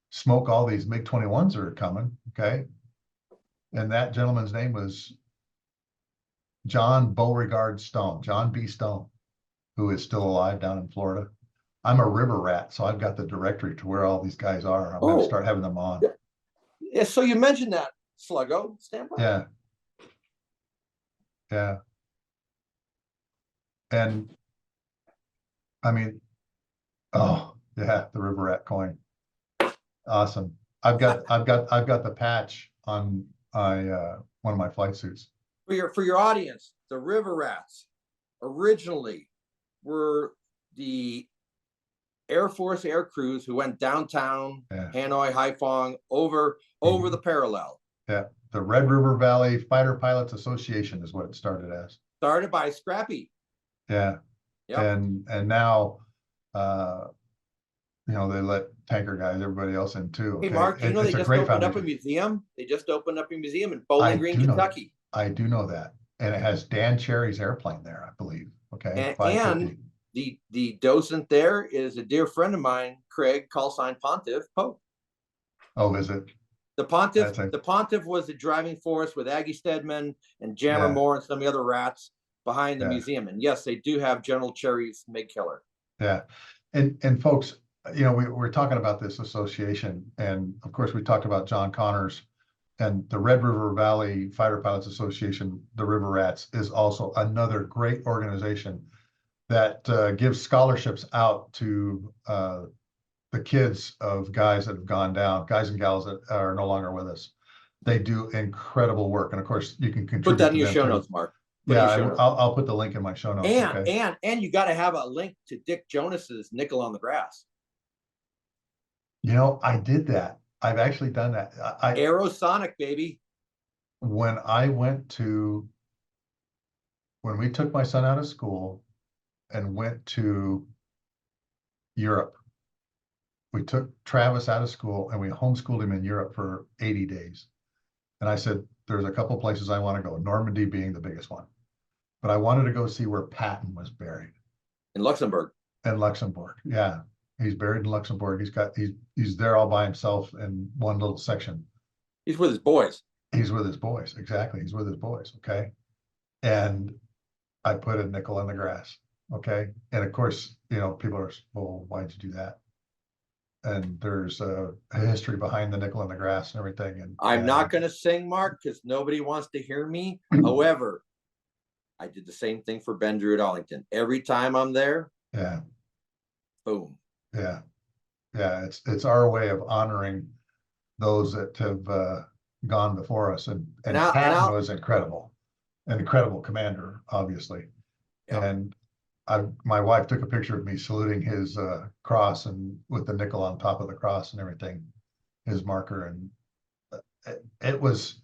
Speaker 1: smoke all these MiG-21s that are coming. Okay. And that gentleman's name was John Beauregard Stone, John B. Stone, who is still alive down in Florida. I'm a river rat, so I've got the directory to where all these guys are. I'm going to start having them on.
Speaker 3: Yeah, so you mentioned that, Sluggo. Stand by.
Speaker 1: Yeah. Yeah. And the river rat coin. Awesome. I've got the patch on one of my flight suits.
Speaker 3: For your audience, the river rats originally were the Air Force air crews who went downtown, Hanoi, Haiphong, over the parallel.
Speaker 1: Yeah, the Red River Valley Fighter Pilots Association is what it started as.
Speaker 3: Started by Scrappy.
Speaker 1: Yeah. Yep. And now you know, they let tanker guys, everybody else in too.
Speaker 3: Hey,
Speaker 1: Okay,
Speaker 3: Mark, do you know they
Speaker 1: it's a
Speaker 3: just
Speaker 1: great
Speaker 3: opened up a
Speaker 1: foundation.
Speaker 3: museum? They just opened up a museum in
Speaker 1: I
Speaker 3: Bowling Green,
Speaker 1: do know,
Speaker 3: Kentucky.
Speaker 1: I do know that, and it has Dan Cherry's airplane there, I believe. Okay,
Speaker 3: And,
Speaker 1: 550.
Speaker 3: the docent there is a dear friend of mine, Craig, call sign Pontiff Pope.
Speaker 1: Oh, is it?
Speaker 3: The Pontiff,
Speaker 1: That's a,
Speaker 3: the Pontiff was the driving force with Aggie Stedman and Jammer
Speaker 1: yeah,
Speaker 3: Moore and some of the other rats behind the
Speaker 1: yeah,
Speaker 3: museum. And yes, they do have General Cherry's MiG killer.
Speaker 1: yeah. And folks, you know, we're talking about this association, and of course, we talked about John Connors and the Red River Valley Fighter Pilots Association. The River Rats is also another great organization that gives scholarships out to the kids of guys that have gone down, guys and gals that are no longer with us. They do incredible work, and of course, you can
Speaker 3: Put
Speaker 1: contribute
Speaker 3: that in
Speaker 1: to
Speaker 3: your
Speaker 1: them
Speaker 3: show
Speaker 1: too.
Speaker 3: notes, Mark. Put
Speaker 1: Yeah,
Speaker 3: in your show notes.
Speaker 1: I'll put the link in my show notes. Okay.
Speaker 3: And you got to have a link to Dick Jonas's Nickel on the Grass.
Speaker 1: You know, I did that. I've actually done that.
Speaker 3: Aerosonic, baby.
Speaker 1: When we took my son out of school and went to Europe, we took Travis out of school and we homeschooled him in Europe for 80 days. And I said, there's a couple places I want to go, Normandy being the biggest one. But I wanted to go see where Patton was buried.
Speaker 3: In Luxembourg.
Speaker 1: In Luxembourg. Yeah. He's buried in Luxembourg. He's there all by himself in one little section.
Speaker 3: He's with his boys.
Speaker 1: He's with his boys. Exactly. He's with his boys. Okay. And I put a nickel in the grass. Okay. And of course, you know, people are, well, why'd you do that? And there's a history behind the nickel in the grass and everything. And
Speaker 3: I'm not going to sing, Mark, because nobody wants to hear me. However, I did the same thing for Ben Drew at Arlington. Every time I'm there,
Speaker 1: yeah,
Speaker 3: boom.
Speaker 1: yeah, yeah. It's our way of honoring those that have gone before us. And Patton was incredible, an incredible commander, obviously. Yeah. And my wife took a picture of me saluting his cross and with the nickel on top of the cross and everything, his marker. And it was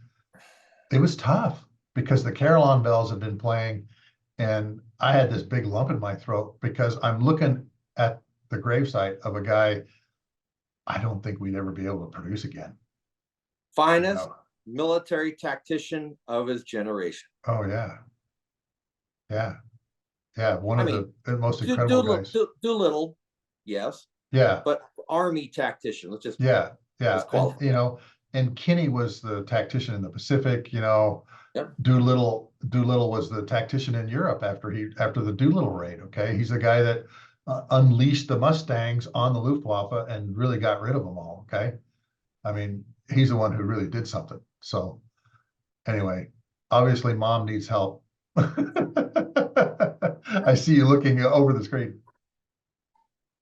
Speaker 1: tough because the Carillon bells had been playing and I had this big lump in my throat because I'm looking at the gravesite of a guy I don't think we'd ever be able to produce again.
Speaker 3: Finest military tactician of his generation.
Speaker 1: Oh, yeah. Yeah. Yeah, one of the most incredible guys.
Speaker 3: Doolittle, yes.
Speaker 1: Yeah.
Speaker 3: But Army tactician. Let's just
Speaker 1: and, you know, and Kinney was the tactician in the Pacific. You know,
Speaker 3: yep.
Speaker 1: Doolittle was the tactician in Europe after the Doolittle raid. Okay, he's the guy that unleashed the Mustangs on the Luftwaffe and really got rid of them all. Okay, I mean, he's the one who really did something. So, anyway, obviously, Mom needs help. I see you looking over the screen.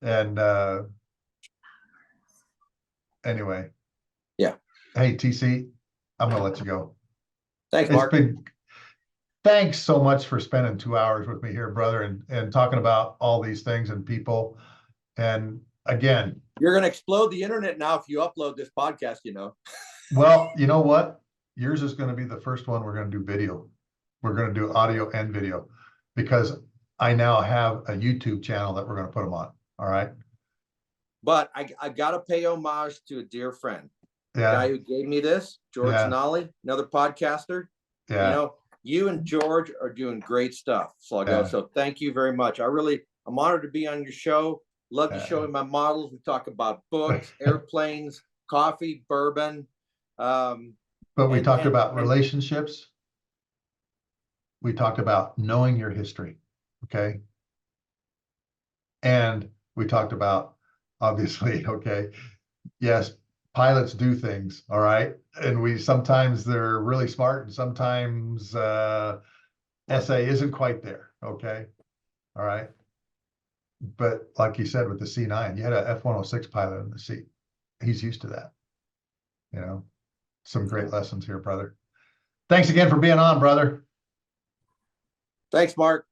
Speaker 1: And anyway.
Speaker 3: Yeah.
Speaker 1: Hey, TC, I'm going to let you go.
Speaker 3: Thanks, Mark.
Speaker 1: Thanks so much for spending 2 hours with me here, brother, and talking about all these things and people. And again,
Speaker 3: you're going to explode the internet now if you upload this podcast, you know.
Speaker 1: Well, you know what? Yours is going to be the first one we're going to do video. We're going to do audio and video because I now have a YouTube channel that we're going to put them on. All right.
Speaker 3: But I got to pay homage to a dear friend. The guy who gave me this, George Nolly, another podcaster.
Speaker 1: Yeah.
Speaker 3: You know, you and George are doing great stuff. So I go, so thank you very much. I'm honored to be on your show. Love to show you my models. We talk about books, airplanes, coffee, bourbon.
Speaker 1: But we talked about relationships. We talked about knowing your history. Okay. And we talked about, obviously, okay, yes, pilots do things, all right? And sometimes they're really smart and sometimes SA isn't quite there, okay? All right. But like you said with the C-9, you had a F-106 pilot in the seat. He's used to that. You know, some great lessons here, brother. Thanks again for being on, brother.
Speaker 3: Thanks, Mark.